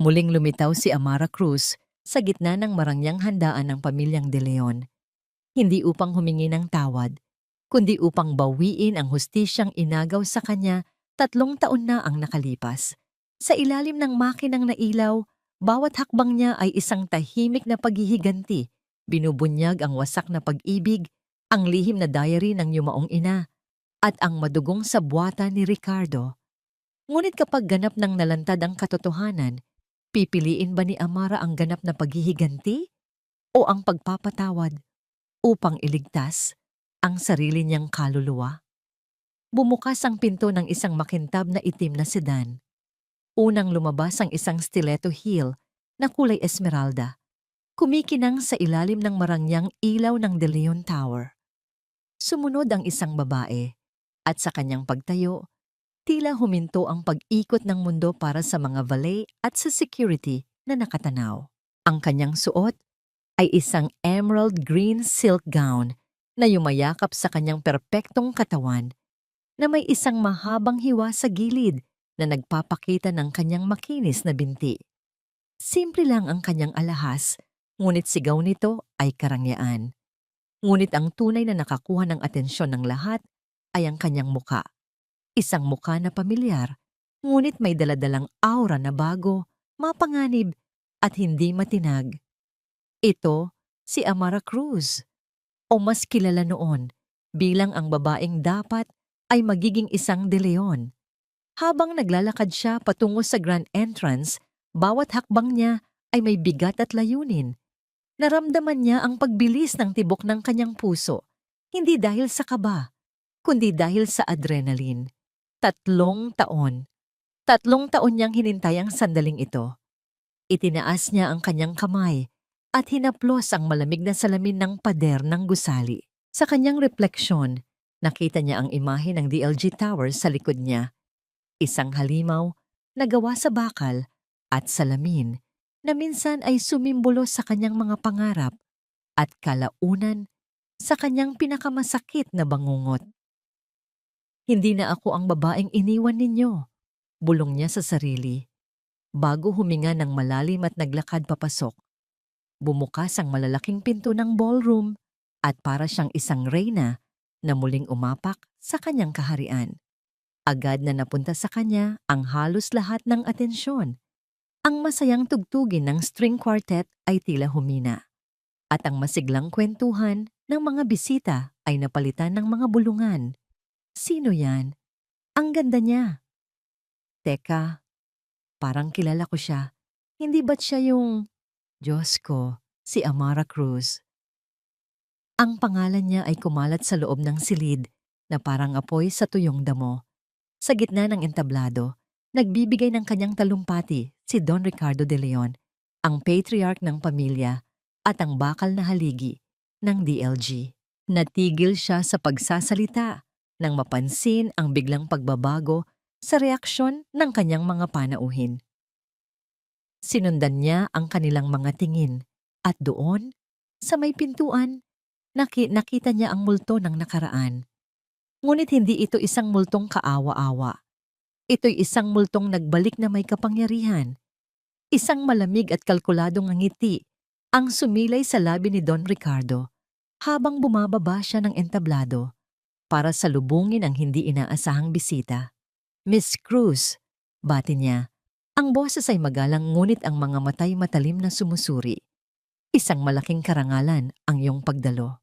Muling lumitaw si Amara Cruz sa gitna ng marangyang handaan ng pamilyang De Leon, hindi upang humingi ng tawad, kundi upang bawiin ang hustisyang inagaw sa kanya 3 taon na ang nakalipas. Sa ilalim ng makinang na ilaw, bawat hakbang niya ay isang tahimik na paghihiganti, binubunyag ang wasak na pag-ibig, ang lihim na diary ng yumaong ina, at ang madugong sabwata ni Ricardo. Ngunit kapag ganap ng nalantad ang katotohanan, pipiliin ba ni Amara ang ganap na paghihiganti o ang pagpapatawad upang iligtas ang sarili niyang kaluluwa? Bumukas ang pinto ng isang makintab na itim na sedan. Unang lumabas ang isang stiletto heel na kulay esmeralda, kumikinang sa ilalim ng marangyang ilaw ng De Leon Tower. Sumunod ang isang babae, at sa kanyang pagtayo, tila huminto ang pag-ikot ng mundo para sa mga valet at sa security na nakatanaw. Ang kanyang suot ay isang emerald green silk gown na yumayakap sa kanyang perpektong katawan na may isang mahabang hiwa sa gilid na nagpapakita ng kanyang makinis na binti. Simple lang ang kanyang alahas, ngunit sigaw nito ay karangyaan. Ngunit ang tunay na nakakuha ng atensyon ng lahat ay ang kanyang muka. Isang muka na pamilyar, ngunit may daladalang aura na bago, mapanganib at hindi matinag. Ito si Amara Cruz, o mas kilala noon bilang ang babaeng dapat ay magiging isang De Leon. Habang naglalakad siya patungo sa grand entrance, bawat hakbang niya ay may bigat at layunin. Naramdaman niya ang pagbilis ng tibok ng kanyang puso, hindi dahil sa kaba, kundi dahil sa adrenaline. 3 taon. 3 taon niyang hinintay ang sandaling ito. Itinaas niya ang kanyang kamay at hinaplos ang malamig na salamin ng pader ng gusali. Sa kanyang refleksyon, nakita niya ang imahe ng DLG Tower sa likod niya. Isang halimaw na gawa sa bakal at salamin na minsan ay sumimbolo sa kanyang mga pangarap at kalaunan sa kanyang pinakamasakit na bangungot. Hindi na ako ang babaeng iniwan ninyo, bulong niya sa sarili. Bago huminga ng malalim at naglakad papasok, bumukas ang malalaking pinto ng ballroom at para siyang isang reyna na muling umapak sa kanyang kaharian. Agad na napunta sa kanya ang halos lahat ng atensyon. Ang masayang tugtugin ng string quartet ay tila humina, at ang masiglang kwentuhan ng mga bisita ay napalitan ng mga bulungan. Sino yan? Ang ganda niya. Teka, parang kilala ko siya. Hindi ba't siya yung... Diyos ko, si Amara Cruz. Ang pangalan niya ay kumalat sa loob ng silid na parang apoy sa tuyong damo. Sa gitna ng entablado, nagbibigay ng kanyang talumpati si Don Ricardo de Leon, ang patriarch ng pamilya at ang bakal na haligi ng DLG. Natigil siya sa pagsasalita nang mapansin ang biglang pagbabago sa reaksyon ng kanyang mga panauhin. Sinundan niya ang kanilang mga tingin at doon, sa may pintuan, nakita niya ang multo ng nakaraan. Ngunit hindi ito isang multong kaawa-awa. Ito'y isang multong nagbalik na may kapangyarihan. Isang malamig at kalkuladong ngiti ang sumilay sa labi ni Don Ricardo habang bumababa siya ng entablado para salubungin ang hindi inaasahang bisita. Miss Cruz, bati niya. Ang boses ay magalang ngunit ang mga matay matalim na sumusuri. Isang malaking karangalan ang iyong pagdalo.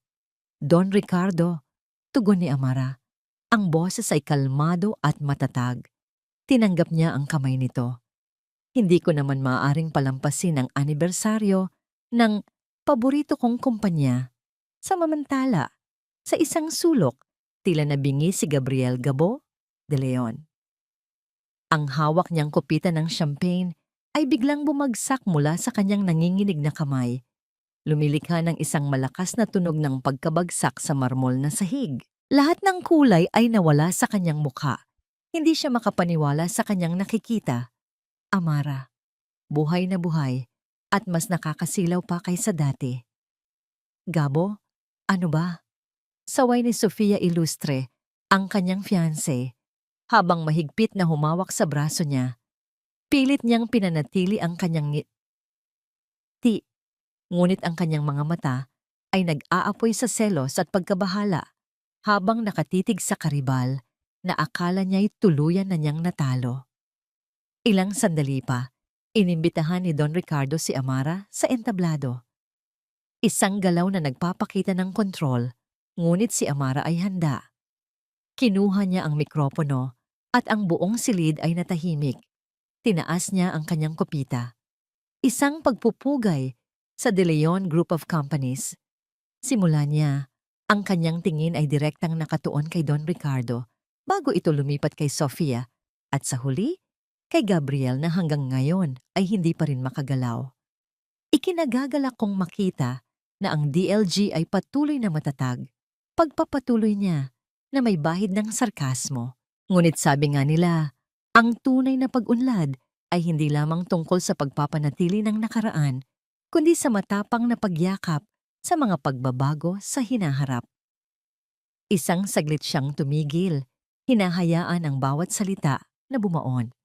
Don Ricardo, tugon ni Amara. Ang boses ay kalmado at matatag. Tinanggap niya ang kamay nito. Hindi ko naman maaaring palampasin ang anibersaryo ng paborito kong kumpanya. Samamantala, sa isang sulok, tila nabingi si Gabriel Gabo de Leon. Ang hawak niyang kupitan ng champagne ay biglang bumagsak mula sa kanyang nanginginig na kamay. Lumilikha ng isang malakas na tunog ng pagkabagsak sa marmol na sahig. Lahat ng kulay ay nawala sa kanyang mukha. Hindi siya makapaniwala sa kanyang nakikita. Amara, buhay na buhay, at mas nakakasilaw pa kaysa dati. Gabo, ano ba? Saway ni Sofia Ilustre, ang kanyang fiancé, habang mahigpit na humawak sa braso niya. Pilit niyang pinanatili ang kanyang ngiti, ngunit ang kanyang mga mata ay nag-aapoy sa selos at pagkabahala habang nakatitig sa karibal na akala niya'y tuluyan na niyang natalo. Ilang sandali pa, inimbitahan ni Don Ricardo si Amara sa entablado. Isang galaw na nagpapakita ng kontrol, ngunit si Amara ay handa. Kinuha niya ang mikropono at ang buong silid ay natahimik. Tinaas niya ang kanyang kopita. Isang pagpupugay sa De Leon Group of Companies. Simula niya, ang kanyang tingin ay direktang nakatuon kay Don Ricardo bago ito lumipat kay Sofia at sa huli, kay Gabriel na hanggang ngayon ay hindi pa rin makagalaw. Ikinagagalak kong makita na ang DLG ay patuloy na matatag. Pagpapatuloy niya na may bahid ng sarkasmo. Ngunit sabi nga nila, ang tunay na pag-unlad ay hindi lamang tungkol sa pagpapanatili ng nakaraan, kundi sa matapang na pagyakap sa mga pagbabago sa hinaharap. Isang saglit siyang tumigil, hinahayaan ang bawat salita na bumaon.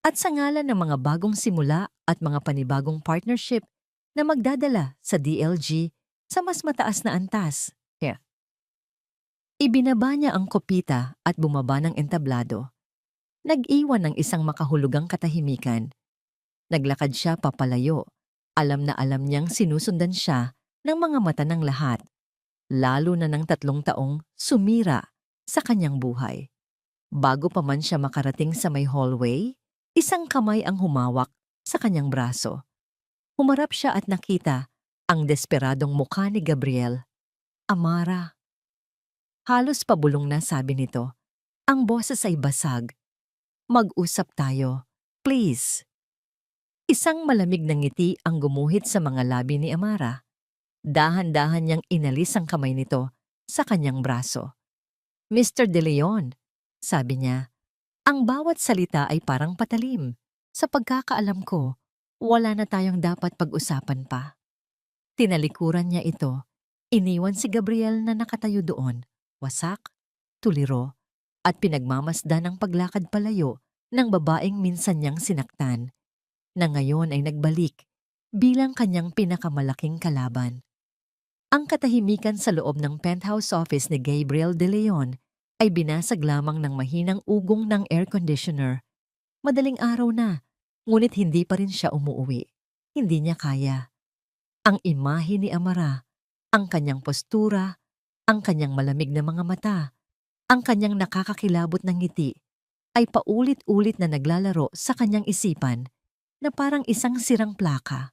At sa ngalan ng mga bagong simula at mga panibagong partnership na magdadala sa DLG sa mas mataas na antas. Yeah. Ibinaba niya ang kopita at bumaba ng entablado. Nag-iwan ng isang makahulugang katahimikan. Naglakad siya papalayo. Alam na alam niyang sinusundan siya ng mga mata ng lahat, lalo na ng 3 taong sumira sa kanyang buhay. Bago pa man siya makarating sa may hallway, isang kamay ang humawak sa kanyang braso. Humarap siya at nakita ang desperadong mukha ni Gabriel. Amara. Halos pabulong na sabi nito. Ang boses ay basag. Mag-usap tayo. Please. Isang malamig na ngiti ang gumuhit sa mga labi ni Amara. Dahan-dahan niyang inalis ang kamay nito sa kanyang braso. Mr. De Leon, sabi niya, ang bawat salita ay parang patalim. Sa pagkakaalam ko, wala na tayong dapat pag-usapan pa. Tinalikuran niya ito. Iniwan si Gabriel na nakatayo doon, wasak, tuliro, at pinagmamasdan ng paglakad palayo ng babaeng minsan niyang sinaktan, na ngayon ay nagbalik bilang kanyang pinakamalaking kalaban. Ang katahimikan sa loob ng penthouse office ni Gabriel De Leon ay binasag lamang ng mahinang ugong ng air conditioner. Madaling araw na, ngunit hindi pa rin siya umuuwi. Hindi niya kaya. Ang imahe ni Amara, ang kanyang postura, ang kanyang malamig na mga mata, ang kanyang nakakakilabot ng ngiti, ay paulit-ulit na naglalaro sa kanyang isipan na parang isang sirang plaka.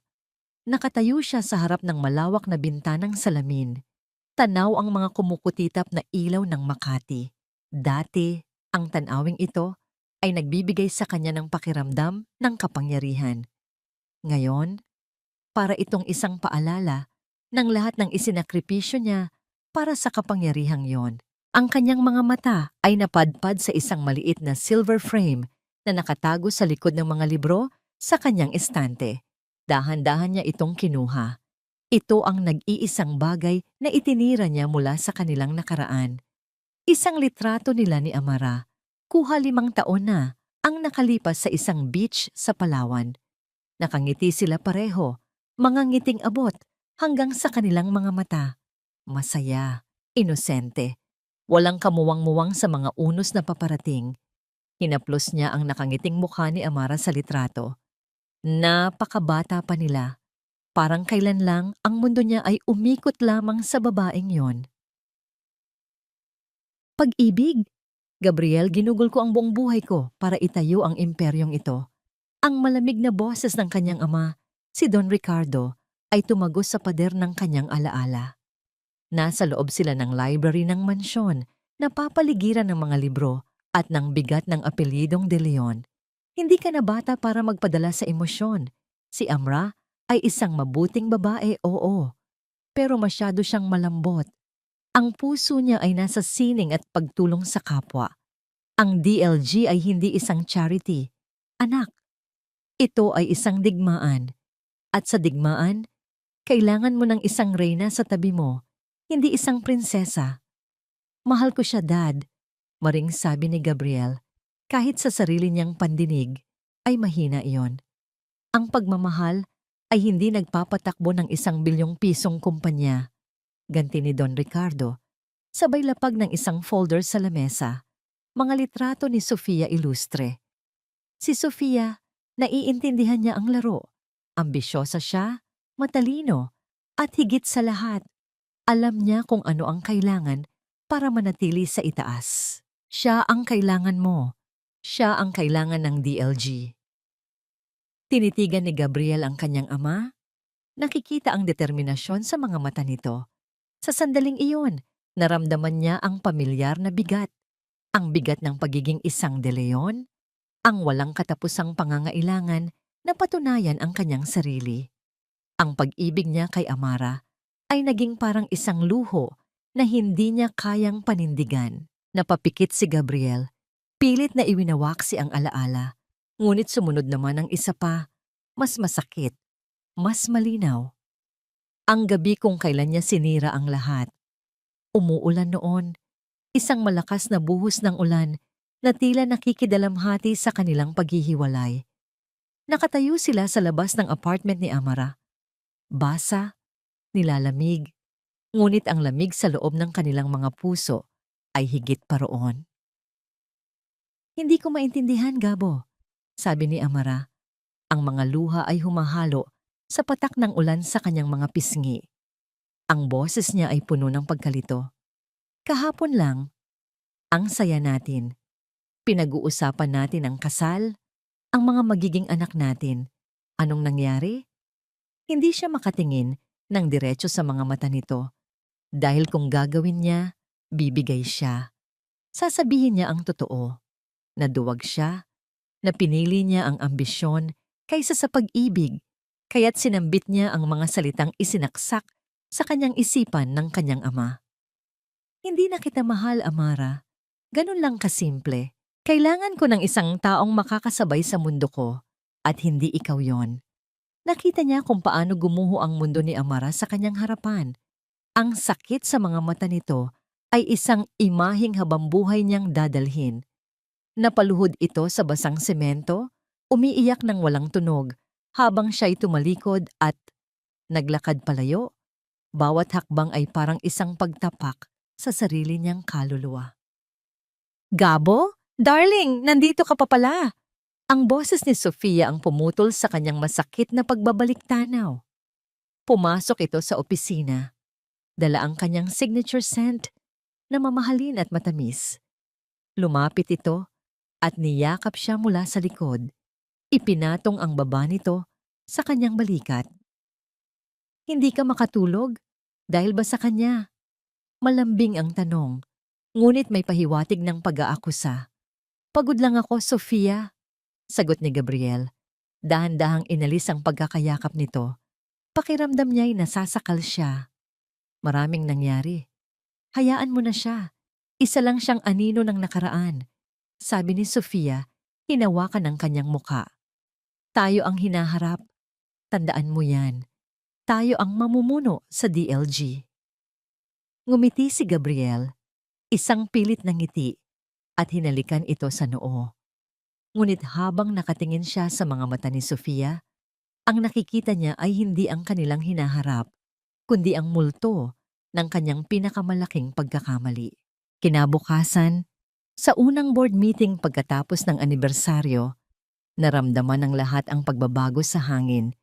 Nakatayo siya sa harap ng malawak na bintanang salamin. Tanaw ang mga kumukutitap na ilaw ng Makati. Dati, ang tanawing ito ay nagbibigay sa kanya ng pakiramdam ng kapangyarihan. Ngayon, para itong isang paalala ng lahat ng isinakripisyo niya para sa kapangyarihang yon. Ang kanyang mga mata ay napadpad sa isang maliit na silver frame na nakatago sa likod ng mga libro sa kanyang estante. Dahan-dahan niya itong kinuha. Ito ang nag-iisang bagay na itinira niya mula sa kanilang nakaraan. Isang litrato nila ni Amara. Kuha 5 taon na ang nakalipas sa isang beach sa Palawan. Nakangiti sila pareho, mga ngiting abot hanggang sa kanilang mga mata. Masaya, inosente. Walang kamuwang-muwang sa mga unos na paparating. Hinaplos niya ang nakangiting mukha ni Amara sa litrato. Napakabata pa nila. Parang kailan lang ang mundo niya ay umikot lamang sa babaeng yon. Pag-ibig? Gabriel, ginugol ko ang buong buhay ko para itayo ang imperyong ito. Ang malamig na boses ng kanyang ama, si Don Ricardo, ay tumagos sa pader ng kanyang alaala. Nasa loob sila ng library ng mansyon, napapaligiran ng mga libro at ng bigat ng apelyidong De Leon. Hindi ka na bata para magpadala sa emosyon. Si Amra ay isang mabuting babae, oo. Pero masyado siyang malambot. Ang puso niya ay nasa sining at pagtulong sa kapwa. Ang DLG ay hindi isang charity. Anak, ito ay isang digmaan. At sa digmaan, kailangan mo ng isang reyna sa tabi mo, hindi isang prinsesa. Mahal ko siya, Dad, maring sabi ni Gabriel, kahit sa sarili niyang pandinig. ay mahina iyon. Ang pagmamahal ay hindi nagpapatakbo ng 1 bilyong pisong kumpanya. Ganti ni Don Ricardo, sabay lapag ng isang folder sa lamesa, mga litrato ni Sofia Ilustre. Si Sofia, naiintindihan niya ang laro. Ambisyosa siya, matalino, at higit sa lahat, alam niya kung ano ang kailangan para manatili sa itaas. Siya ang kailangan mo. Siya ang kailangan ng DLG. Tinitigan ni Gabriel ang kanyang ama. Nakikita ang determinasyon sa mga mata nito. Sa sandaling iyon, naramdaman niya ang pamilyar na bigat. Ang bigat ng pagiging isang De Leon, ang walang katapusang pangangailangan na patunayan ang kanyang sarili. Ang pag-ibig niya kay Amara ay naging parang isang luho na hindi niya kayang panindigan. Napapikit si Gabriel. Pilit na iwinawaksi ang alaala. Ngunit sumunod naman ang isa pa, mas masakit, mas malinaw. Ang gabi kung kailan niya sinira ang lahat. Umuulan noon, isang malakas na buhos ng ulan na tila nakikidalamhati sa kanilang paghihiwalay. Nakatayo sila sa labas ng apartment ni Amara. Basa, nilalamig, ngunit ang lamig sa loob ng kanilang mga puso ay higit pa roon. Hindi ko maintindihan, Gabo, sabi ni Amara. Ang mga luha ay humahalo sa patak ng ulan sa kanyang mga pisngi. Ang boses niya ay puno ng pagkalito. Kahapon lang, ang saya natin. Pinag-uusapan natin ang kasal, ang mga magiging anak natin. Anong nangyari? Hindi siya makatingin ng diretso sa mga mata nito. Dahil kung gagawin niya, bibigay siya. Sasabihin niya ang totoo. Naduwag siya, na pinili niya ang ambisyon kaysa sa pag-ibig, kaya't sinambit niya ang mga salitang isinaksak sa kanyang isipan ng kanyang ama. Hindi na kita mahal, Amara. Ganun lang kasimple. Kailangan ko ng isang taong makakasabay sa mundo ko, at hindi ikaw yon. Nakita niya kung paano gumuho ang mundo ni Amara sa kanyang harapan. Ang sakit sa mga mata nito ay isang imaheng habambuhay niyang dadalhin. Napaluhod ito sa basang semento, umiiyak ng walang tunog habang siya'y tumalikod at naglakad palayo. Bawat hakbang ay parang isang pagtapak sa sarili niyang kaluluwa. Gabo? Darling, nandito ka pa pala! Ang boses ni Sofia ang pumutol sa kanyang masakit na pagbabalik-tanaw. Pumasok ito sa opisina. Dala ang kanyang signature scent na mamahalin at matamis. Lumapit ito at niyakap siya mula sa likod. Ipinatong ang baba nito sa kanyang balikat. Hindi ka makatulog dahil ba sa kanya? Malambing ang tanong, ngunit may pahiwatig ng pag-aakusa. Pagod lang ako, Sofia, sagot ni Gabriel. Dahan-dahang inalis ang pagkakayakap nito. Pakiramdam niya'y nasasakal siya. Maraming nangyari. Hayaan mo na siya. Isa lang siyang anino ng nakaraan. Sabi ni Sofia, hinawakan ang kanyang muka. Tayo ang hinaharap. Tandaan mo yan. Tayo ang mamumuno sa DLG. Ngumiti si Gabriel, isang pilit na ngiti, at hinalikan ito sa noo. Ngunit habang nakatingin siya sa mga mata ni Sofia, ang nakikita niya ay hindi ang kanilang hinaharap, kundi ang multo ng kanyang pinakamalaking pagkakamali. Kinabukasan, sa unang board meeting pagkatapos ng anibersaryo, naramdaman ng lahat ang pagbabago sa hangin.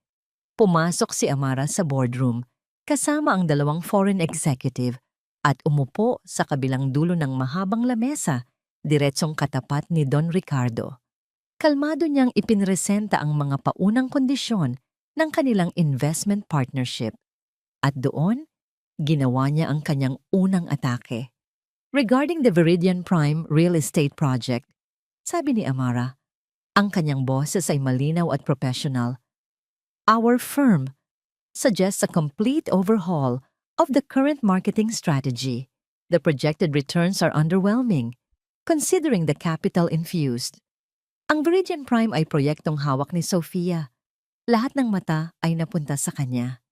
Pumasok si Amara sa boardroom kasama ang 2 foreign executive at umupo sa kabilang dulo ng mahabang lamesa, diretsong katapat ni Don Ricardo. Kalmado niyang ipinresenta ang mga paunang kondisyon ng kanilang investment partnership. At doon, ginawa niya ang kanyang unang atake. Regarding the Viridian Prime Real Estate Project, sabi ni Amara, ang kanyang boses ay malinaw at professional. Our firm suggests a complete overhaul of the current marketing strategy. The projected returns are underwhelming, considering the capital infused. Ang Viridian Prime ay proyektong hawak ni Sofia. Lahat ng mata ay napunta sa kanya.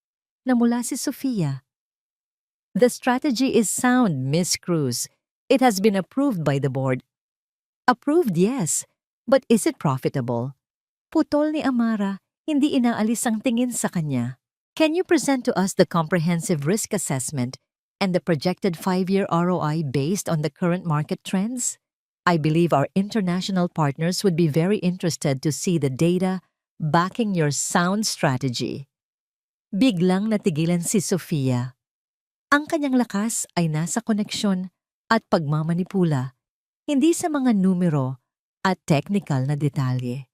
Namula si Sofia. The strategy is sound, Miss Cruz. It has been approved by the board. Approved, yes. But is it profitable? Putol ni Amara, hindi inaalis ang tingin sa kanya. Can you present to us the comprehensive risk assessment and the projected 5-year ROI based on the current market trends? I believe our international partners would be very interested to see the data backing your sound strategy. Biglang natigilan si Sofia. Ang kanyang lakas ay nasa koneksyon at pagmamanipula, hindi sa mga numero at technical na detalye.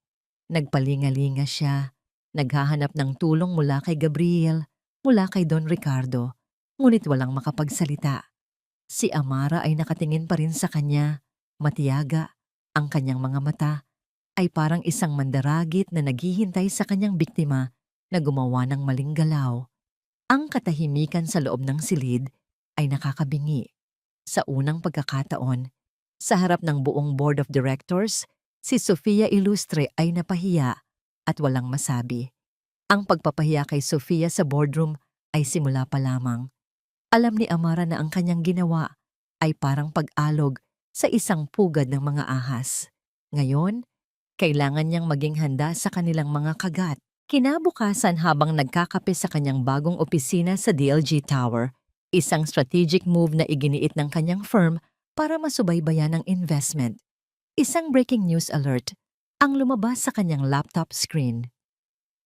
Nagpalingalinga siya, naghahanap ng tulong mula kay Gabriel, mula kay Don Ricardo, ngunit walang makapagsalita. Si Amara ay nakatingin pa rin sa kanya, matiyaga. Ang kanyang mga mata ay parang isang mandaragit na naghihintay sa kanyang biktima na gumawa ng maling galaw. Ang katahimikan sa loob ng silid ay nakakabingi. Sa unang pagkakataon, sa harap ng buong board of directors, si Sofia Ilustre ay napahiya at walang masabi. Ang pagpapahiya kay Sofia sa boardroom ay simula pa lamang. Alam ni Amara na ang kanyang ginawa ay parang pag-alog sa isang pugad ng mga ahas. Ngayon, kailangan niyang maging handa sa kanilang mga kagat. Kinabukasan habang nagkakape sa kanyang bagong opisina sa DLG Tower, isang strategic move na iginiit ng kanyang firm para masubaybayan ang investment. Isang breaking news alert ang lumabas sa kanyang laptop screen.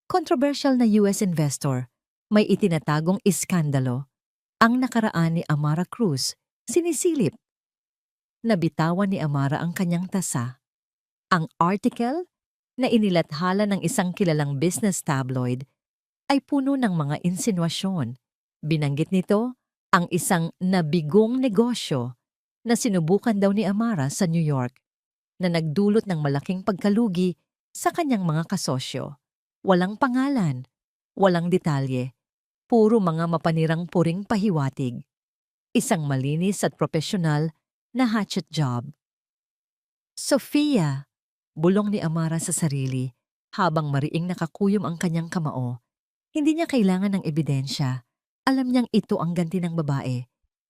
Controversial na US investor, may itinatagong iskandalo. Ang nakaraan ni Amara Cruz, sinisilip. Nabitawan ni Amara ang kanyang tasa. Ang article na inilathala ng isang kilalang business tabloid ay puno ng mga insinuasyon. Binanggit nito ang isang nabigong negosyo na sinubukan daw ni Amara sa New York na nagdulot ng malaking pagkalugi sa kanyang mga kasosyo. Walang pangalan, walang detalye, puro mga mapanirang puring pahiwatig. Isang malinis at profesional na hatchet job. Sofia! Bulong ni Amara sa sarili habang mariing nakakuyom ang kanyang kamao. Hindi niya kailangan ng ebidensya. Alam niyang ito ang ganti ng babae.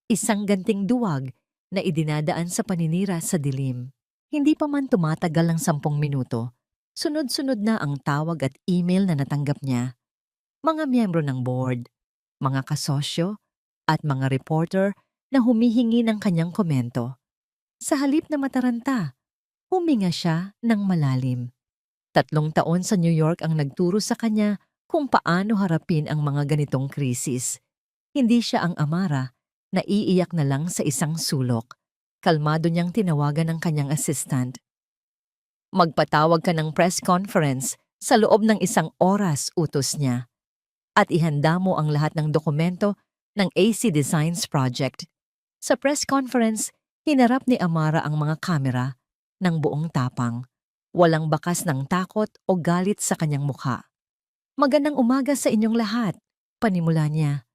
Isang ganting duwag na idinadaan sa paninira sa dilim. Hindi pa man tumatagal ng 10 minuto, sunod-sunod na ang tawag at email na natanggap niya. Mga miyembro ng board, mga kasosyo, at mga reporter na humihingi ng kanyang komento. Sa halip na mataranta, huminga siya ng malalim. 3 taon sa New York ang nagturo sa kanya kung paano harapin ang mga ganitong krisis. Hindi siya ang Amara na iiyak na lang sa isang sulok. Kalmado niyang tinawagan ang kanyang assistant. Magpatawag ka ng press conference sa loob ng 1 oras, utos niya. At ihanda mo ang lahat ng dokumento ng AC Designs Project. Sa press conference, hinarap ni Amara ang mga kamera ng buong tapang. Walang bakas ng takot o galit sa kanyang mukha. Magandang umaga sa inyong lahat, panimula niya.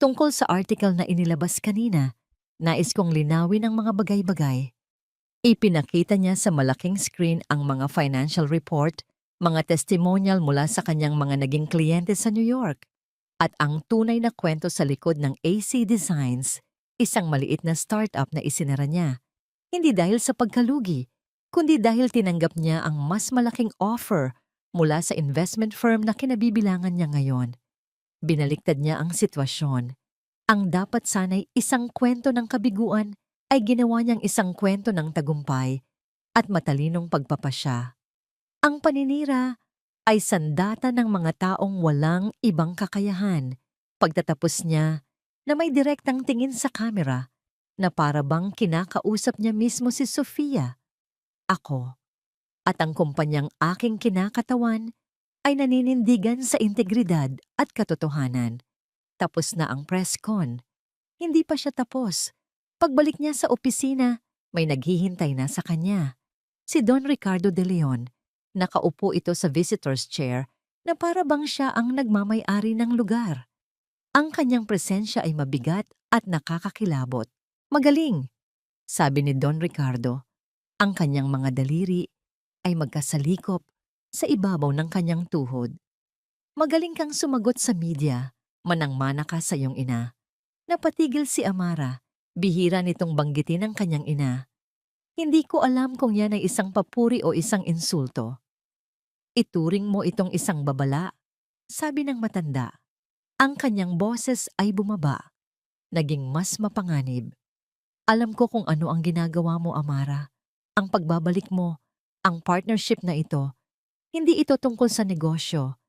Tungkol sa article na inilabas kanina, nais kong linawin ang mga bagay-bagay. Ipinakita niya sa malaking screen ang mga financial report, mga testimonial mula sa kanyang mga naging kliyente sa New York, at ang tunay na kwento sa likod ng AC Designs, isang maliit na startup na isinara niya. Hindi dahil sa pagkalugi, kundi dahil tinanggap niya ang mas malaking offer mula sa investment firm na kinabibilangan niya ngayon. Binaliktad niya ang sitwasyon. Ang dapat sana'y isang kwento ng kabiguan ay ginawa niyang isang kwento ng tagumpay at matalinong pagpapasya. Ang paninira ay sandata ng mga taong walang ibang kakayahan. Pagtatapos niya na may direktang tingin sa kamera na para bang kinakausap niya mismo si Sofia. Ako at ang kumpanyang aking kinakatawan ay naninindigan sa integridad at katotohanan. Tapos na ang press con. Hindi pa siya tapos. Pagbalik niya sa opisina, may naghihintay na sa kanya. Si Don Ricardo de Leon. Nakaupo ito sa visitor's chair na para bang siya ang nagmamay-ari ng lugar. Ang kanyang presensya ay mabigat at nakakakilabot. Magaling, sabi ni Don Ricardo. Ang kanyang mga daliri ay magkasalikop sa ibabaw ng kanyang tuhod. Magaling kang sumagot sa media, manang-mana ka sa iyong ina. Napatigil si Amara, bihira nitong banggitin ang kanyang ina. Hindi ko alam kung yan ay isang papuri o isang insulto. Ituring mo itong isang babala, sabi ng matanda. Ang kanyang boses ay bumaba, naging mas mapanganib. Alam ko kung ano ang ginagawa mo, Amara. Ang pagbabalik mo, ang partnership na ito, hindi ito tungkol sa negosyo.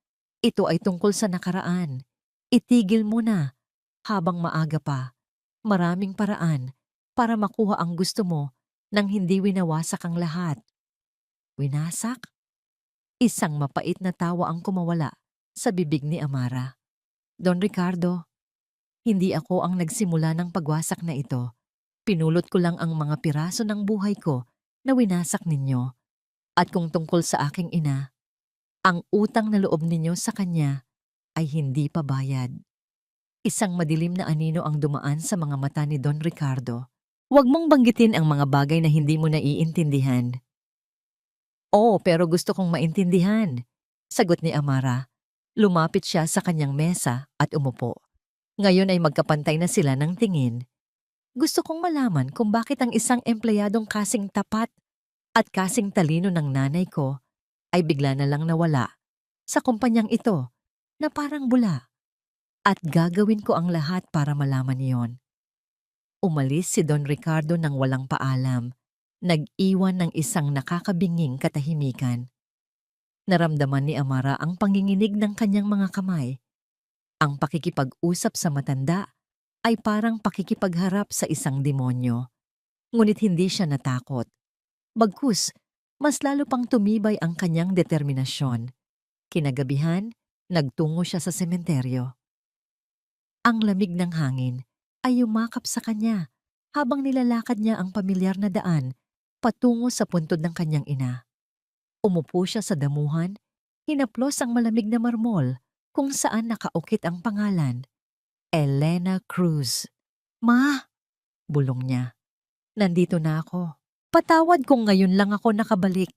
Ito ay tungkol sa nakaraan. Itigil mo na habang maaga pa. Maraming paraan para makuha ang gusto mo nang hindi winawasak ang lahat. Winasak? Isang mapait na tawa ang kumawala sa bibig ni Amara. Don Ricardo, hindi ako ang nagsimula ng pagwasak na ito. Pinulot ko lang ang mga piraso ng buhay ko na winasak ninyo. At kung tungkol sa aking ina, ang utang na loob ninyo sa kanya ay hindi pa bayad. Isang madilim na anino ang dumaan sa mga mata ni Don Ricardo. Huwag mong banggitin ang mga bagay na hindi mo naiintindihan. Oo, pero gusto kong maintindihan, sagot ni Amara. Lumapit siya sa kanyang mesa at umupo. Ngayon ay magkapantay na sila ng tingin. Gusto kong malaman kung bakit ang isang empleyadong kasing tapat at kasing talino ng nanay ko ay bigla na lang nawala sa kumpanyang ito na parang bula. At gagawin ko ang lahat para malaman iyon. Umalis si Don Ricardo nang walang paalam. Nag-iwan ng isang nakakabinging katahimikan. Naramdaman ni Amara ang panginginig ng kanyang mga kamay. Ang pakikipag-usap sa matanda ay parang pakikipagharap sa isang demonyo. Ngunit hindi siya natakot. Bagkus, mas lalo pang tumibay ang kanyang determinasyon. Kinagabihan, nagtungo siya sa sementeryo. Ang lamig ng hangin ay yumakap sa kanya habang nilalakad niya ang pamilyar na daan patungo sa puntod ng kanyang ina. Umupo siya sa damuhan, hinaplos ang malamig na marmol kung saan nakaukit ang pangalan, Elena Cruz. Ma, bulong niya. Nandito na ako. Patawad kung ngayon lang ako nakabalik.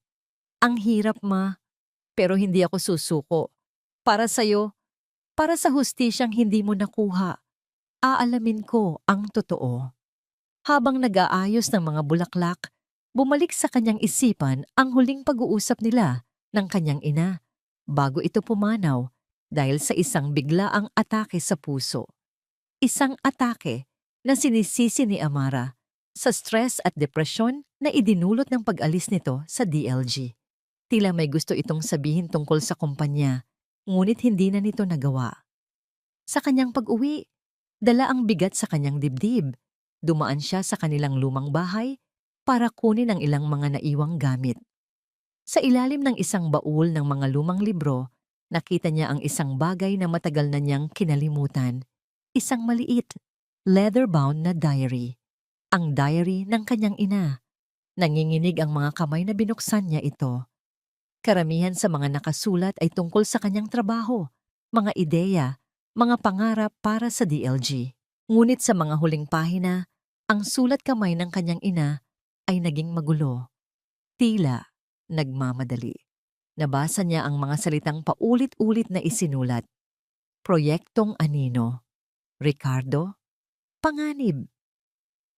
Ang hirap, ma. Pero hindi ako susuko. Para sa'yo, para sa hustisyang hindi mo nakuha, aalamin ko ang totoo. Habang nag-aayos ng mga bulaklak, bumalik sa kanyang isipan ang huling pag-uusap nila ng kanyang ina bago ito pumanaw dahil sa isang biglaang atake sa puso. Isang atake na sinisisi ni Amara sa stress at depresyon na idinulot ng pag-alis nito sa DLG. Tila may gusto itong sabihin tungkol sa kumpanya, ngunit hindi na nito nagawa. Sa kanyang pag-uwi, dala ang bigat sa kanyang dibdib. Dumaan siya sa kanilang lumang bahay para kunin ang ilang mga naiwang gamit. Sa ilalim ng isang baul ng mga lumang libro, nakita niya ang isang bagay na matagal na niyang kinalimutan. Isang maliit, leather-bound na diary. Ang diary ng kanyang ina. Nanginginig ang mga kamay na binuksan niya ito. Karamihan sa mga nakasulat ay tungkol sa kanyang trabaho, mga ideya, mga pangarap para sa DLG. Ngunit sa mga huling pahina, ang sulat kamay ng kanyang ina ay naging magulo. Tila nagmamadali. Nabasa niya ang mga salitang paulit-ulit na isinulat. Proyektong Anino. Ricardo? Panganib.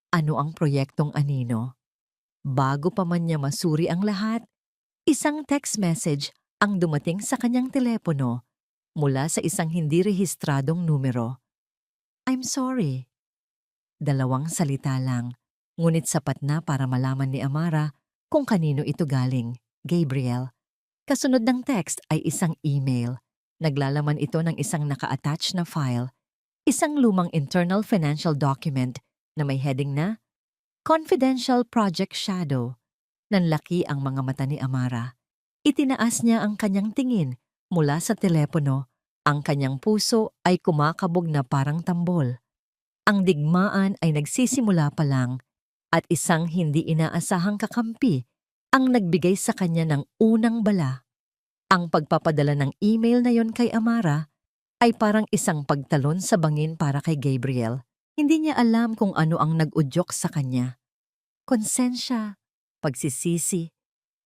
Ano ang proyektong Anino? Bago pa man niya masuri ang lahat, isang text message ang dumating sa kanyang telepono mula sa isang hindi rehistradong numero. I'm sorry. 2 salita lang, ngunit sapat na para malaman ni Amara kung kanino ito galing, Gabriel. Kasunod ng text ay isang email. Naglalaman ito ng isang naka-attach na file, isang lumang internal financial document na may heading na Confidential Project Shadow. Nanlaki ang mga mata ni Amara. Itinaas niya ang kanyang tingin mula sa telepono. Ang kanyang puso ay kumakabog na parang tambol. Ang digmaan ay nagsisimula pa lang at isang hindi inaasahang kakampi ang nagbigay sa kanya ng unang bala. Ang pagpapadala ng email na yon kay Amara ay parang isang pagtalon sa bangin para kay Gabriel. Hindi niya alam kung ano ang nag-udyok sa kanya. Konsensya, pagsisisi,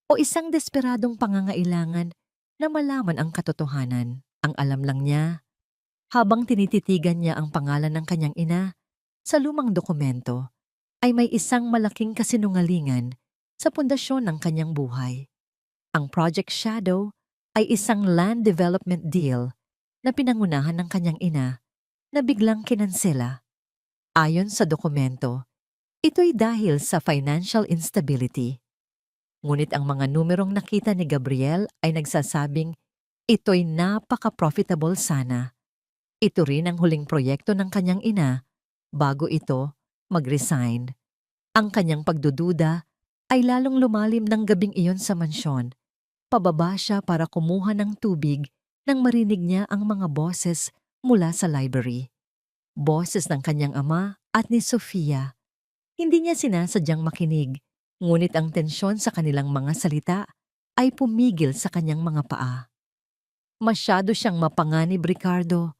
o isang desperadong pangangailangan na malaman ang katotohanan. Ang alam lang niya, habang tinititigan niya ang pangalan ng kanyang ina sa lumang dokumento, ay may isang malaking kasinungalingan sa pundasyon ng kanyang buhay. Ang Project Shadow ay isang land development deal na pinangunahan ng kanyang ina na biglang kinansela. Ayon sa dokumento, ito'y dahil sa financial instability. Ngunit ang mga numerong nakita ni Gabriel ay nagsasabing ito'y napaka-profitable sana. Ito rin ang huling proyekto ng kanyang ina bago ito mag-resign. Ang kanyang pagdududa ay lalong lumalim ng gabing iyon sa mansyon. Pababa siya para kumuha ng tubig nang marinig niya ang mga boses mula sa library. Boses ng kanyang ama at ni Sofia. Hindi niya sinasadyang makinig, ngunit ang tensyon sa kanilang mga salita ay pumigil sa kanyang mga paa. Masyado siyang mapanganib, Ricardo.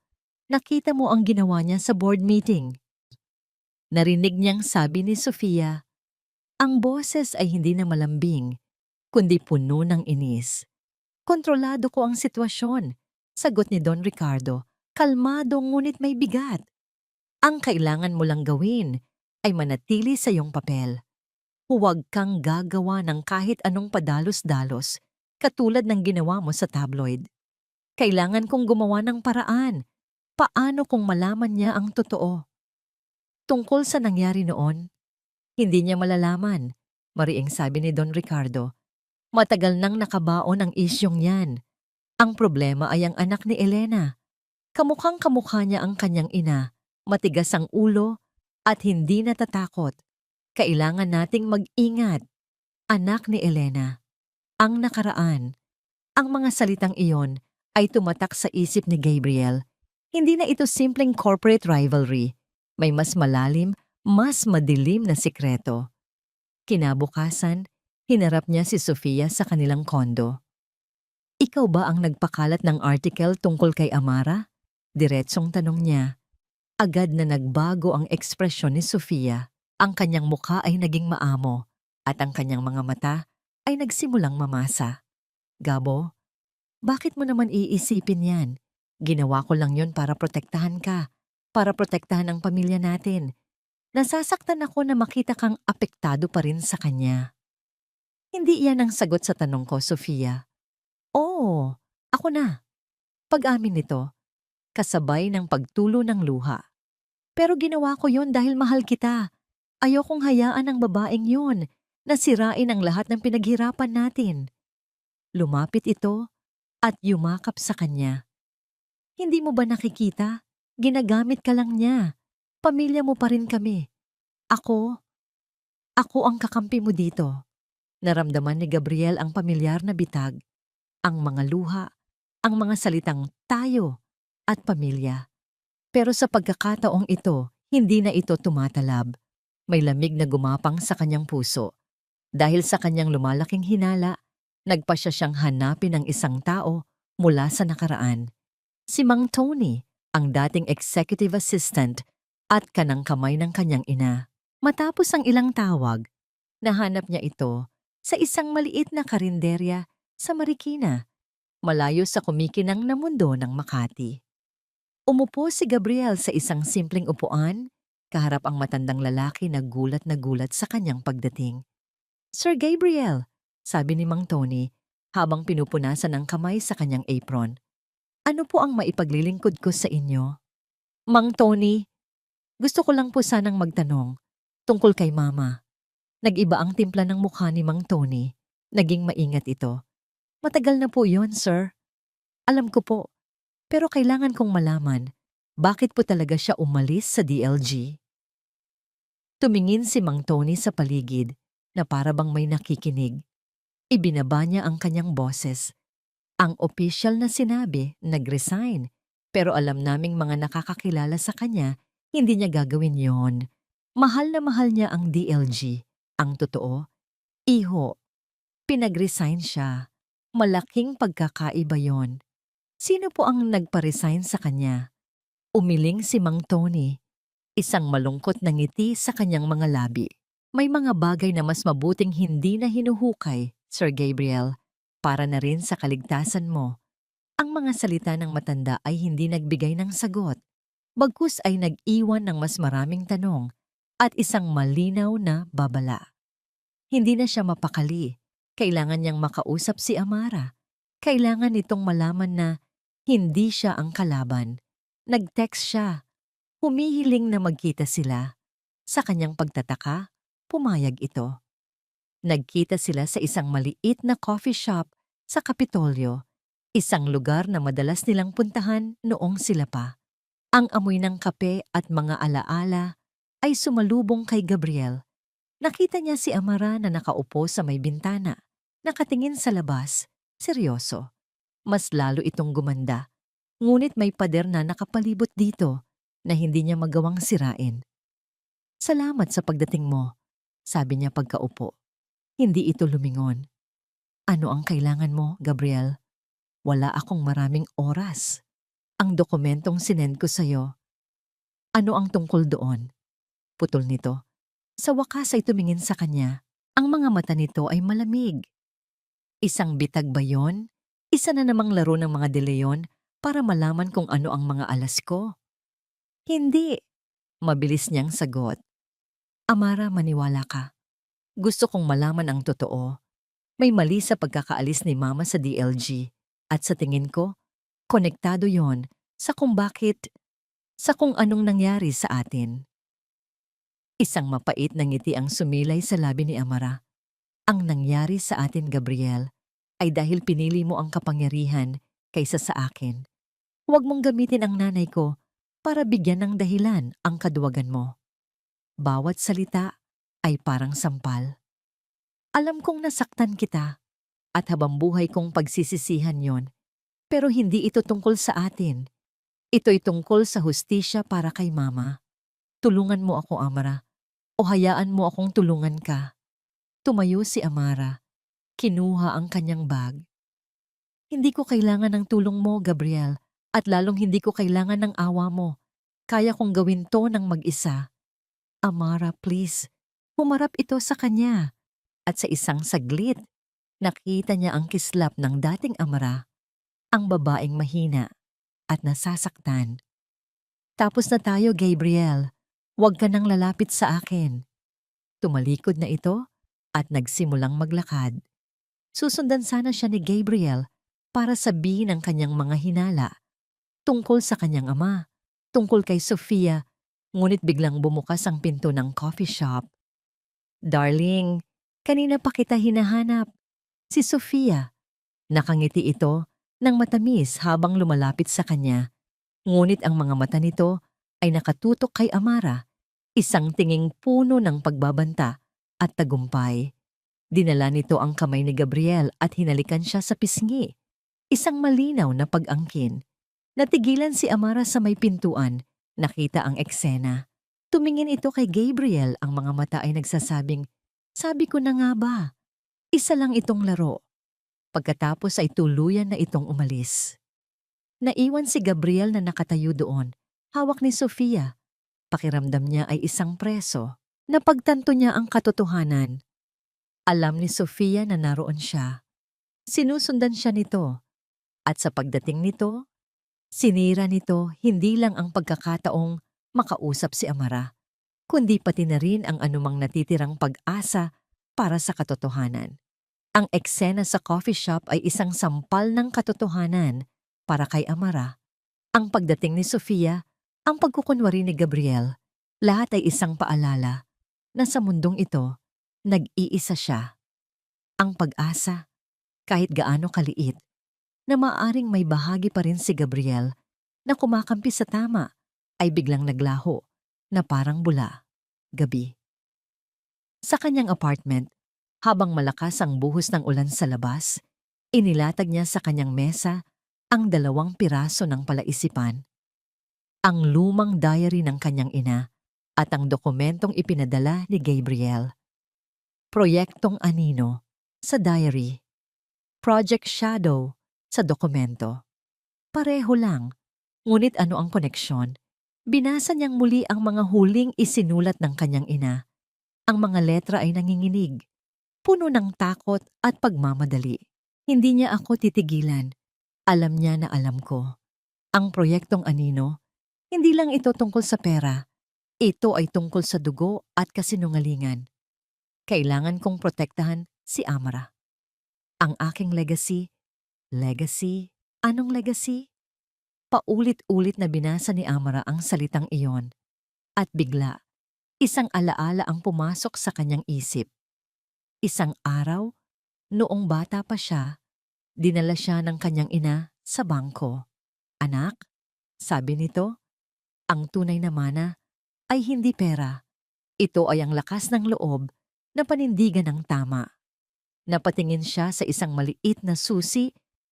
Nakita mo ang ginawa niya sa board meeting. Narinig niyang sabi ni Sofia, ang boses ay hindi na malambing, kundi puno ng inis. Kontrolado ko ang sitwasyon, sagot ni Don Ricardo, kalmado ngunit may bigat. Ang kailangan mo lang gawin ay manatili sa iyong papel. Huwag kang gagawa ng kahit anong padalos-dalos, katulad ng ginawa mo sa tabloid. Kailangan kong gumawa ng paraan. Paano kung malaman niya ang totoo? Tungkol sa nangyari noon, hindi niya malalaman, mariing sabi ni Don Ricardo. Matagal nang nakabaon ang isyong yan. Ang problema ay ang anak ni Elena. Kamukhang kamukha niya ang kanyang ina, matigas ang ulo at hindi natatakot. Kailangan nating mag-ingat. Anak ni Elena. Ang nakaraan. Ang mga salitang iyon ay tumatak sa isip ni Gabriel. Hindi na ito simpleng corporate rivalry. May mas malalim, mas madilim na sikreto. Kinabukasan, hinarap niya si Sofia sa kanilang kondo. Ikaw ba ang nagpakalat ng article tungkol kay Amara? Diretsong tanong niya. Agad na nagbago ang ekspresyon ni Sofia. Ang kanyang mukha ay naging maamo at ang kanyang mga mata ay nagsimulang mamasa. Gabo, bakit mo naman iisipin yan? Ginawa ko lang yun para protektahan ka, para protektahan ang pamilya natin. Nasasaktan ako na makita kang apektado pa rin sa kanya. Hindi iyan ang sagot sa tanong ko, Sofia. Oo, ako na. Pag-amin nito, kasabay ng pagtulo ng luha. Pero ginawa ko yon dahil mahal kita. Ayokong hayaan ang babaeng yon na sirain ang lahat ng pinaghirapan natin. Lumapit ito at yumakap sa kanya. Hindi mo ba nakikita? Ginagamit ka lang niya. Pamilya mo pa rin kami. Ako ang kakampi mo dito. Naramdaman ni Gabriel ang pamilyar na bitag, ang mga luha, ang mga salitang tayo at pamilya. Pero sa pagkakataong ito, hindi na ito tumatalab. May lamig na gumapang sa kanyang puso. Dahil sa kanyang lumalaking hinala, nagpasya siyang hanapin ang isang tao mula sa nakaraan. Si Mang Tony, ang dating executive assistant at kanang kamay ng kanyang ina. Matapos ang ilang tawag, nahanap niya ito sa isang maliit na karinderya sa Marikina, malayo sa kumikinang na mundo ng Makati. Umupo si Gabriel sa isang simpleng upuan, kaharap ang matandang lalaki na gulat sa kanyang pagdating. Sir Gabriel, sabi ni Mang Tony habang pinupunasan ang kamay sa kanyang apron. Ano po ang maipaglilingkod ko sa inyo? Mang Tony, gusto ko lang po sanang magtanong tungkol kay Mama. Nag-iba ang timpla ng mukha ni Mang Tony. Naging maingat ito. Matagal na po yon, sir. Alam ko po, pero kailangan kong malaman, bakit po talaga siya umalis sa DLG? Tumingin si Mang Tony sa paligid na para bang may nakikinig. Ibinaba niya ang kanyang boses. Ang opisyal na sinabi, nag-resign. Pero alam naming mga nakakakilala sa kanya, hindi niya gagawin yon. Mahal na mahal niya ang DLG. Ang totoo, iho, pinag-resign siya. Malaking pagkakaiba yon. Sino po ang nagpa-resign sa kanya? Umiling si Mang Tony. Isang malungkot na ngiti sa kanyang mga labi. May mga bagay na mas mabuting hindi na hinuhukay, Sir Gabriel, para na rin sa kaligtasan mo. Ang mga salita ng matanda ay hindi nagbigay ng sagot, bagkus ay nag-iwan ng mas maraming tanong at isang malinaw na babala. Hindi na siya mapakali. Kailangan niyang makausap si Amara. Kailangan nitong malaman na hindi siya ang kalaban. Nag-text siya, humihiling na magkita sila. Sa kanyang pagtataka, pumayag ito. Nagkita sila sa isang maliit na coffee shop sa Kapitolyo, isang lugar na madalas nilang puntahan noong sila pa. Ang amoy ng kape at mga alaala ay sumalubong kay Gabriel. Nakita niya si Amara na nakaupo sa may bintana, nakatingin sa labas, seryoso. Mas lalo itong gumanda, ngunit may pader na nakapalibot dito na hindi niya magawang sirain. "Salamat sa pagdating mo," sabi niya pagkaupo. Hindi ito lumingon. "Ano ang kailangan mo, Gabriel? Wala akong maraming oras. Ang dokumentong sinend ko sa'yo. Ano ang tungkol doon?" Putol nito. Sa wakas ay tumingin sa kanya. Ang mga mata nito ay malamig. Isang bitag ba yon? Isa na namang laro ng mga De Leon para malaman kung ano ang mga alas ko? "Hindi," mabilis niyang sagot. "Amara, maniwala ka. Gusto kong malaman ang totoo. May mali sa pagkakaalis ni Mama sa DLG. At sa tingin ko, konektado yon sa kung anong nangyari sa atin." Isang mapait na ngiti ang sumilay sa labi ni Amara. "Ang nangyari sa atin, Gabriel, ay dahil pinili mo ang kapangyarihan kaysa sa akin. Huwag mong gamitin ang nanay ko para bigyan ng dahilan ang kaduwagan mo. Bawat salita ay parang sampal. Alam kong nasaktan kita at habang buhay kong pagsisisihan yon, pero hindi ito tungkol sa atin. Ito'y tungkol sa hustisya para kay Mama. Tulungan mo ako, Amara, o hayaan mo akong tulungan ka." Tumayo si Amara. Kinuha ang kanyang bag. "Hindi ko kailangan ng tulong mo, Gabriel, at lalong hindi ko kailangan ng awa mo. Kaya kong gawin to ng mag-isa." "Amara, please." Humarap ito sa kanya. At sa isang saglit, nakita niya ang kislap ng dating Amara, ang babaeng mahina at nasasaktan. "Tapos na tayo, Gabriel. Huwag ka nang lalapit sa akin." Tumalikod na ito at nagsimulang maglakad. Susundan sana siya ni Gabriel para sabihin ang kanyang mga hinala tungkol sa kanyang ama, tungkol kay Sofia, ngunit biglang bumukas ang pinto ng coffee shop. "Darling, kanina pa kita hinahanap." Si Sofia. Nakangiti ito ng matamis habang lumalapit sa kanya, ngunit ang mga mata nito ay nakatutok kay Amara, isang tinging puno ng pagbabanta at tagumpay. Dinala nito ang kamay ni Gabriel at hinalikan siya sa pisngi. Isang malinaw na pag-angkin. Natigilan si Amara sa may pintuan. Nakita ang eksena. Tumingin ito kay Gabriel, ang mga mata ay nagsasabing, "Sabi ko na nga ba, isa lang itong laro." Pagkatapos ay tuluyan na itong umalis. Naiwan si Gabriel na nakatayo doon, hawak ni Sofia. Pakiramdam niya ay isang preso. Napagtanto niya ang katotohanan. Alam ni Sofia na naroon siya. Sinusundan siya nito. At sa pagdating nito, sinira nito hindi lang ang pagkakataong makausap si Amara, kundi pati na rin ang anumang natitirang pag-asa para sa katotohanan. Ang eksena sa coffee shop ay isang sampal ng katotohanan para kay Amara. Ang pagdating ni Sofia, ang pagkukunwari ni Gabriel, lahat ay isang paalala na sa mundong ito, nag-iisa siya. Ang pag-asa, kahit gaano kaliit, na maaaring may bahagi pa rin si Gabriel na kumakampi sa tama, ay biglang naglaho na parang bula. Gabi. Sa kanyang apartment, habang malakas ang buhos ng ulan sa labas, inilatag niya sa kanyang mesa ang 2 piraso ng palaisipan. Ang lumang diary ng kanyang ina at ang dokumentong ipinadala ni Gabriel. Proyektong Anino sa diary. Project Shadow sa dokumento. Pareho lang, ngunit ano ang koneksyon? Binasa niyang muli ang mga huling isinulat ng kanyang ina. Ang mga letra ay nanginginig, puno ng takot at pagmamadali. "Hindi niya ako titigilan. Alam niya na alam ko. Ang proyektong Anino, hindi lang ito tungkol sa pera. Ito ay tungkol sa dugo at kasinungalingan. Kailangan kong protektahan si Amara. Ang aking legacy, Legacy? Anong legacy? Paulit-ulit na binasa ni Amara ang salitang iyon. At bigla, isang alaala ang pumasok sa kanyang isip. Isang araw, noong bata pa siya, dinala siya ng kanyang ina sa bangko. Anak, sabi nito, ang tunay na mana ay hindi pera. Ito ay ang lakas ng loob na panindigan ng tama. Napatingin siya sa isang maliit na susi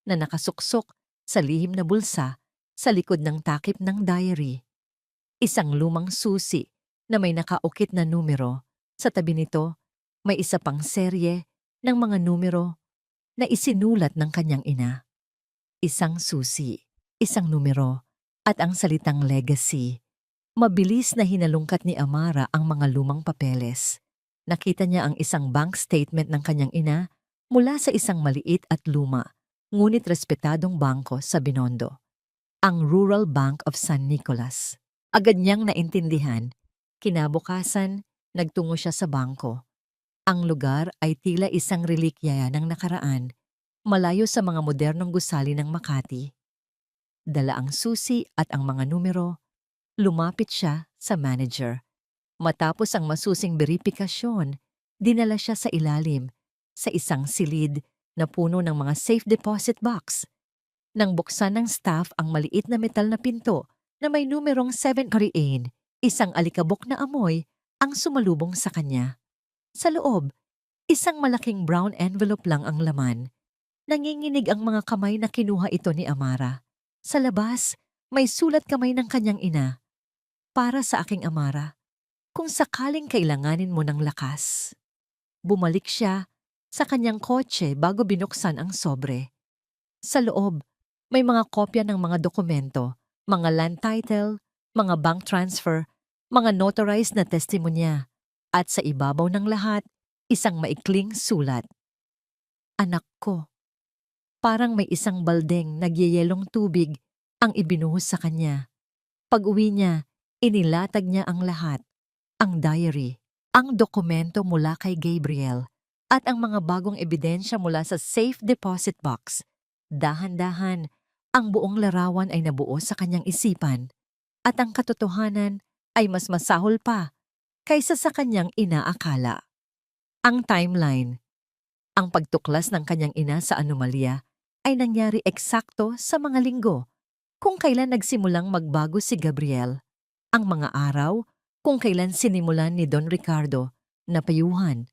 na nakasuksok sa lihim na bulsa sa likod ng takip ng diary. Isang lumang susi na may nakaukit na numero. Sa tabi nito, may isa pang serye ng mga numero na isinulat ng kanyang ina. Isang susi, isang numero, at ang salitang legacy. Mabilis na hinalungkat ni Amara ang mga lumang papeles. Nakita niya ang isang bank statement ng kanyang ina mula sa isang maliit at luma, ngunit respetadong bangko sa Binondo, ang Rural Bank of San Nicolas. Agad niyang naintindihan. Kinabukasan, nagtungo siya sa bangko. Ang lugar ay tila isang relikya ng nakaraan, malayo sa mga modernong gusali ng Makati. Dala ang susi at ang mga numero, lumapit siya sa manager. Matapos ang masusing beripikasyon, dinala siya sa ilalim, sa isang silid na puno ng mga safe deposit box. Nang buksan ng staff ang maliit na metal na pinto na may numerong 738, isang alikabok na amoy ang sumalubong sa kanya. Sa loob, isang malaking brown envelope lang ang laman. Nanginginig ang mga kamay na kinuha ito ni Amara. Sa labas, may sulat kamay ng kanyang ina. Para sa aking Amara, kung sakaling kailanganin mo ng lakas. Bumalik siya sa kanyang kotse bago binuksan ang sobre. Sa loob, may mga kopya ng mga dokumento, mga land title, mga bank transfer, mga notarized na testimonya, at sa ibabaw ng lahat, isang maikling sulat. Anak ko. Parang may isang baldeng nagyeyelong tubig ang ibinuhos sa kanya. Pag-uwi niya, inilatag niya ang lahat. Ang diary, ang dokumento mula kay Gabriel, at ang mga bagong ebidensya mula sa safe deposit box. Dahan-dahan, ang buong larawan ay nabuo sa kanyang isipan, at ang katotohanan ay mas masahol pa kaysa sa kanyang inaakala. Ang timeline, ang pagtuklas ng kanyang ina sa anomalya ay nangyari eksakto sa mga linggo kung kailan nagsimulang magbago si Gabriel, ang mga araw kung kailan sinimulan ni Don Ricardo na payuhan.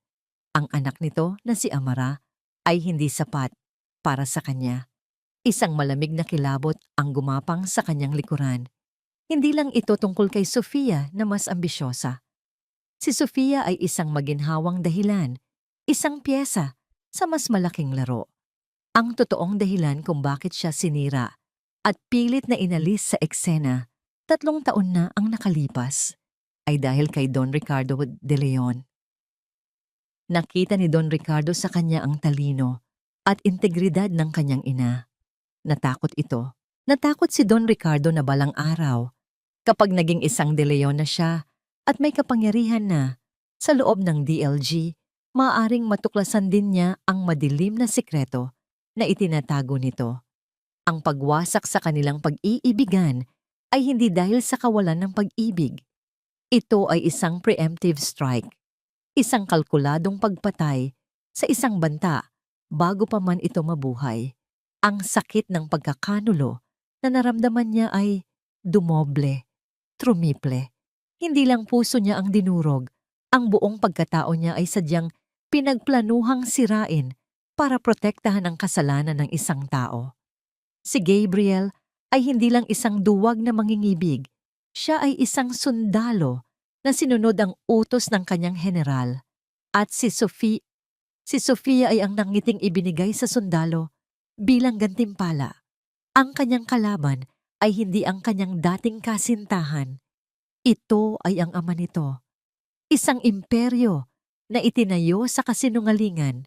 Ang anak nito na si Amara ay hindi sapat para sa kanya. Isang malamig na kilabot ang gumapang sa kanyang likuran. Hindi lang ito tungkol kay Sofia na mas ambisyosa. Si Sofia ay isang maginhawang dahilan, isang pyesa sa mas malaking laro. Ang totoong dahilan kung bakit siya sinira at pilit na inalis sa eksena 3 taon na ang nakalipas ay dahil kay Don Ricardo de Leon. Nakita ni Don Ricardo sa kanya ang talino at integridad ng kanyang ina. Natakot ito. Natakot si Don Ricardo na balang araw, kapag naging isang de Leon na siya at may kapangyarihan na, sa loob ng DLG, maaaring matuklasan din niya ang madilim na sikreto na itinatago nito. Ang pagwasak sa kanilang pag-iibigan ay hindi dahil sa kawalan ng pag-ibig. Ito ay isang preemptive strike, isang kalkuladong pagpatay sa isang banta bago pa man ito mabuhay. Ang sakit ng pagkakanulo na naramdaman niya ay dumoble, trumiple. Hindi lang puso niya ang dinurog, ang buong pagkatao niya ay sadyang pinagplanuhang sirain para protektahan ang kasalanan ng isang tao. Si Gabriel ay hindi lang isang duwag na mangingibig, siya ay isang sundalo na sinunod ang utos ng kanyang general. At si Sofia ay ang nangiting ibinigay sa sundalo bilang gantimpala. Ang kanyang kalaban ay hindi ang kanyang dating kasintahan. Ito ay ang ama nito. Isang imperyo na itinayo sa kasinungalingan.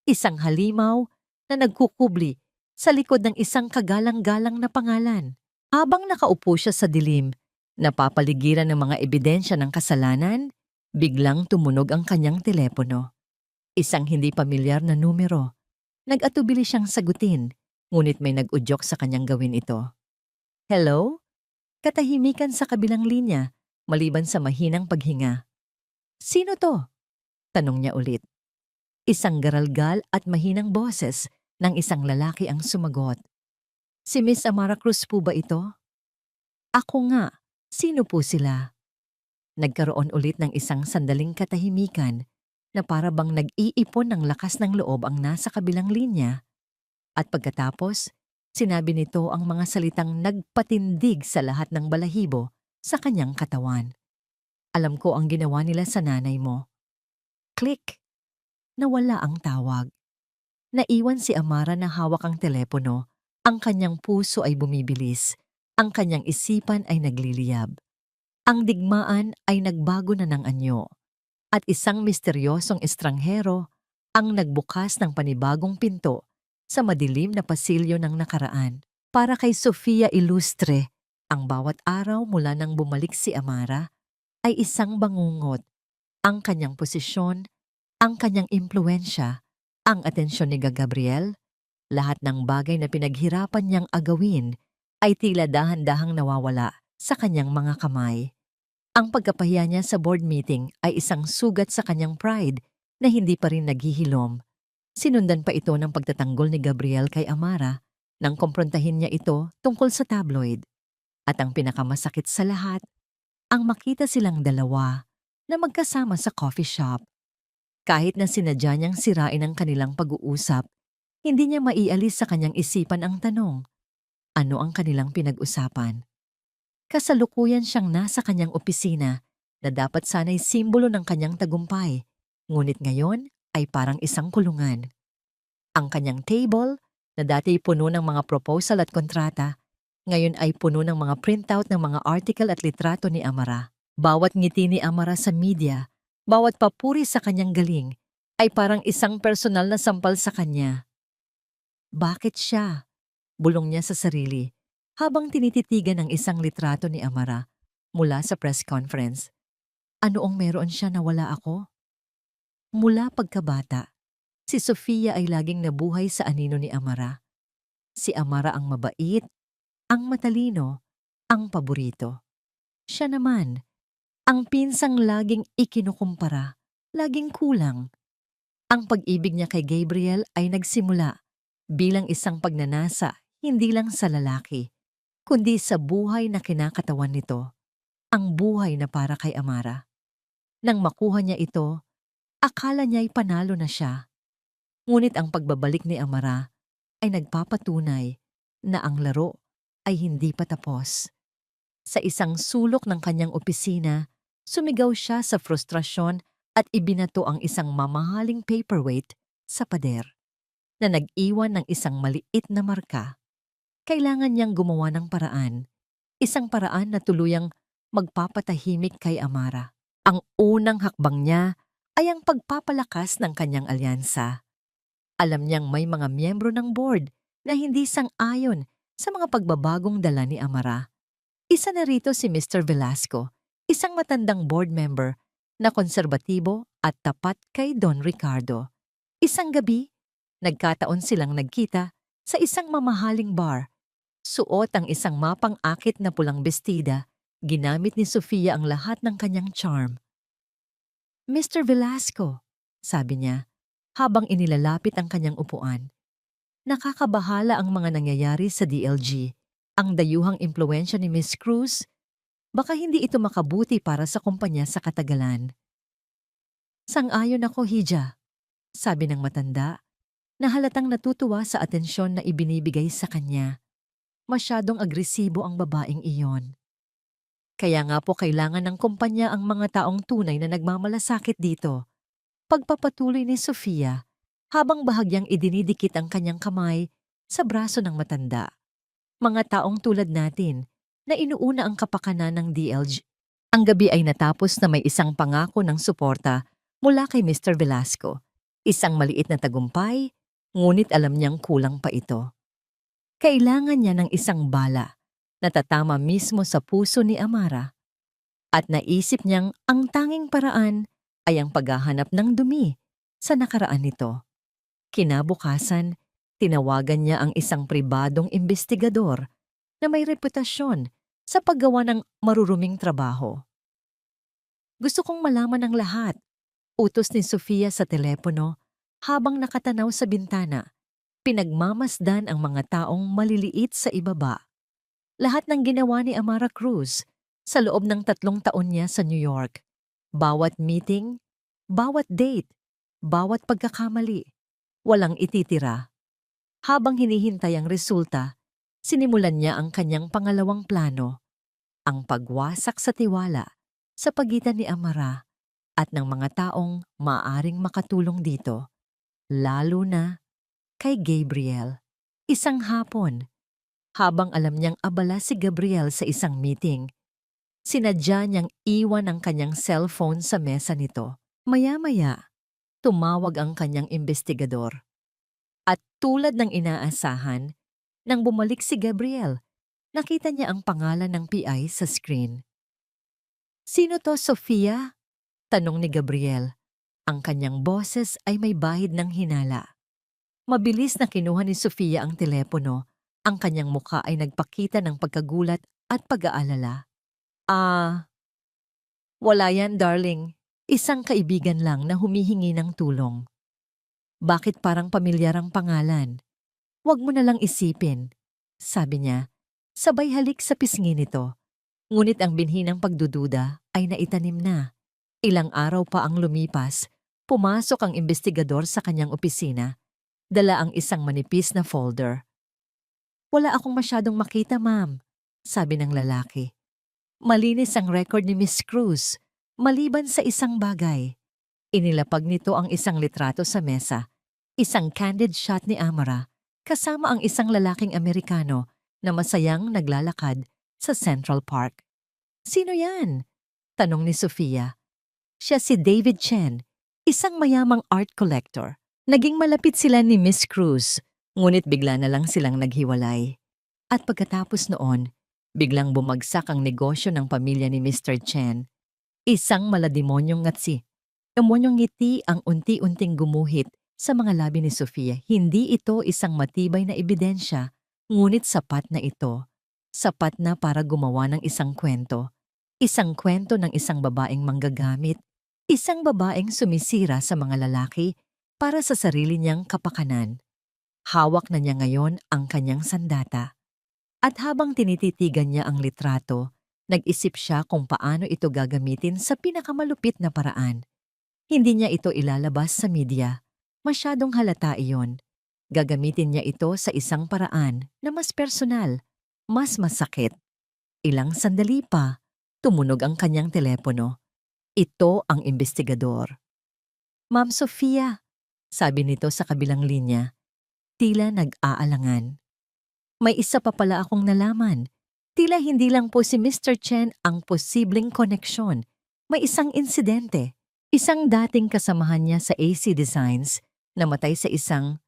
Isang halimaw na nagkukubli sa likod ng isang kagalang-galang na pangalan. Habang nakaupo siya sa dilim, napapaligiran ng mga ebidensya ng kasalanan, biglang tumunog ang kanyang telepono. Isang hindi pamilyar na numero. Nag-atubili siyang sagutin. Ngunit may nag-udyok sa kanyang gawin ito. Hello? Katahimikan sa kabilang linya, maliban sa mahinang paghinga. Sino to? Tanong niya ulit. Isang garalgal at mahinang boses ng isang lalaki ang sumagot. Si Miss Amara Cruz po ba ito? Ako nga. Sino po sila? Nagkaroon ulit ng isang sandaling katahimikan na para bang nag-iipon ng lakas ng loob ang nasa kabilang linya. At pagkatapos, sinabi nito ang mga salitang nagpatindig sa lahat ng balahibo sa kanyang katawan. Alam ko ang ginawa nila sa nanay mo. Click! Nawala ang tawag. Naiwan si Amara na hawak ang telepono. Ang kanyang puso ay bumibilis. Ang kanyang isipan ay nagliliyab. Ang digmaan ay nagbago na ng anyo. At isang misteryosong estranghero ang nagbukas ng panibagong pinto sa madilim na pasilyo ng nakaraan. Para kay Sofia Ilustre, ang bawat araw mula nang bumalik si Amara ay isang bangungot. Ang kanyang posisyon, ang kanyang impluensya, ang atensyon ni Gabriel, lahat ng bagay na pinaghirapan niyang agawin ay tila dahan-dahang nawawala sa kanyang mga kamay. Ang pagkapahiya niya sa board meeting ay isang sugat sa kanyang pride na hindi pa rin naghihilom. Sinundan pa ito ng pagtatanggol ni Gabriel kay Amara nang kumprontahin niya ito tungkol sa tabloid. At ang pinakamasakit sa lahat, ang makita silang dalawa na magkasama sa coffee shop. Kahit na sinadya niyang sirain ang kanilang pag-uusap, hindi niya maialis sa kanyang isipan ang tanong, ano ang kanilang pinag-usapan? Kasalukuyan siyang nasa kanyang opisina na dapat sana'y simbolo ng kanyang tagumpay, ngunit ngayon ay parang isang kulungan. Ang kanyang table, na dati puno ng mga proposal at kontrata, ngayon ay puno ng mga printout ng mga article at litrato ni Amara. Bawat ngiti ni Amara sa media, bawat papuri sa kanyang galing, ay parang isang personal na sampal sa kanya. Bakit siya? Bulong niya sa sarili habang tinititigan ang isang litrato ni Amara mula sa press conference. Ano ang meron siya na wala ako? Mula pagkabata, si Sofia ay laging nabuhay sa anino ni Amara. Si Amara ang mabait, ang matalino, ang paborito. Siya naman, ang pinsang laging ikinukumpara, laging kulang. Ang pag-ibig niya kay Gabriel ay nagsimula bilang isang pagnanasa hindi lang sa lalaki, kundi sa buhay na kinakatawan nito, ang buhay na para kay Amara. Nang makuha niya ito, akala niya'y panalo na siya. Ngunit ang pagbabalik ni Amara ay nagpapatunay na ang laro ay hindi pa tapos. Sa isang sulok ng kanyang opisina, sumigaw siya sa frustrasyon at ibinato ang isang mamahaling paperweight sa pader na nag-iwan ng isang maliit na marka. Kailangan niyang gumawa ng paraan, isang paraan na tuluyang magpapatahimik kay Amara. Ang unang hakbang niya ay ang pagpapalakas ng kanyang alyansa. Alam niyang may mga miyembro ng board na hindi sang-ayon sa mga pagbabagong dala ni Amara. Isa na rito si Mr. Velasco, isang matandang board member na konserbatibo at tapat kay Don Ricardo. Isang gabi, nagkataon silang nagkita sa isang mamahaling bar. Suot ang isang mapang-akit na pulang bestida, ginamit ni Sofia ang lahat ng kanyang charm. Mr. Velasco, sabi niya, habang inilalapit ang kanyang upuan. Nakakabahala ang mga nangyayari sa DLG. Ang dayuhang impluwensya ni Miss Cruz, baka hindi ito makabuti para sa kumpanya sa katagalan. Sang-ayon ako, Hija, sabi ng matanda, na halatang natutuwa sa atensyon na ibinibigay sa kanya. Masyadong agresibo ang babaeng iyon. Kaya nga po kailangan ng kumpanya ang mga taong tunay na nagmamalasakit dito. Pagpapatuloy ni Sofia, habang bahagyang idinidikit ang kanyang kamay sa braso ng matanda. Mga taong tulad natin na inuuna ang kapakanan ng DLG. Ang gabi ay natapos na may isang pangako ng suporta mula kay Mr. Velasco. Isang maliit na tagumpay, ngunit alam niyang kulang pa ito. Kailangan niya ng isang bala na tatama mismo sa puso ni Amara. At naisip niyang ang tanging paraan ay ang paghahanap ng dumi sa nakaraan nito. Kinabukasan, Tinawagan niya ang isang pribadong investigador na may reputasyon sa paggawa ng maruruming trabaho. Gusto kong malaman ang lahat, utos ni Sofia sa telepono habang nakatanaw sa bintana. Pinagmamasdan ang mga taong maliliit sa ibaba. Lahat ng ginawa ni Amara Cruz sa loob ng 3 taon niya sa New York. Bawat meeting, bawat date, bawat pagkakamali, walang ititira. Habang hinihintay ang resulta, sinimulan niya ang kanyang pangalawang plano, ang pagwasak sa tiwala sa pagitan ni Amara at ng mga taong maaaring makatulong dito, lalo na kay Gabriel. Isang hapon, habang alam niyang abala si Gabriel sa isang meeting, sinadya niyang iwan ang kanyang cellphone sa mesa nito. Maya-maya, tumawag ang kanyang investigador. At tulad ng inaasahan, nang bumalik si Gabriel, nakita niya ang pangalan ng PI sa screen. "Sino to, Sofia?" tanong ni Gabriel. Ang kanyang boses ay may bahid ng hinala. Mabilis na kinuha ni Sofia ang telepono. Ang kanyang mukha ay nagpakita ng pagkagulat at pag-aalala. Wala yan, darling. Isang kaibigan lang na humihingi ng tulong." "Bakit parang pamilyar ang pangalan? Huwag mo na lang isipin," sabi niya. Sabay halik sa pisngi nito. Ngunit ang binhi ng pagdududa ay naitanim na. Ilang araw pa ang lumipas, pumasok ang investigador sa kanyang opisina. Dala ang isang manipis na folder. "Wala akong masyadong makita, ma'am," sabi ng lalaki. Malinis ang record ni Miss Cruz, maliban sa isang bagay. Inilapag nito ang isang litrato sa mesa, isang candid shot ni Amara, kasama ang isang lalaking Amerikano na masayang naglalakad sa Central Park. "Sino yan?" tanong ni Sofia. "Siya si David Chen, isang mayamang art collector." Naging malapit sila ni Miss Cruz, ngunit bigla na lang silang naghiwalay. At pagkatapos noon, biglang bumagsak ang negosyo ng pamilya ni Mr. Chen. Isang malademonyong ngatsi. Demonyong ngiti ang unti-unting gumuhit sa mga labi ni Sofia. Hindi ito isang matibay na ebidensya, ngunit sapat na ito. Sapat na para gumawa ng isang kwento. Isang kwento ng isang babaeng manggagamit, isang babaeng sumisira sa mga lalaki para sa sarili niyang kapakanan. Hawak na niya ngayon ang kanyang sandata. At habang tinititigan niya ang litrato, nag-isip siya kung paano ito gagamitin sa pinakamalupit na paraan. Hindi niya ito ilalabas sa media. Masyadong halata iyon. Gagamitin niya ito sa isang paraan na mas personal, mas masakit. Ilang sandali pa, tumunog ang kanyang telepono. Ito ang investigador. "Ma'am Sofia," sabi nito sa kabilang linya, tila nag-aalangan. "May isa pa pala akong nalaman. Tila hindi lang po si Mr. Chen ang posibleng koneksyon. May isang insidente. Isang dating kasamahan niya sa AC Designs namatay sa isang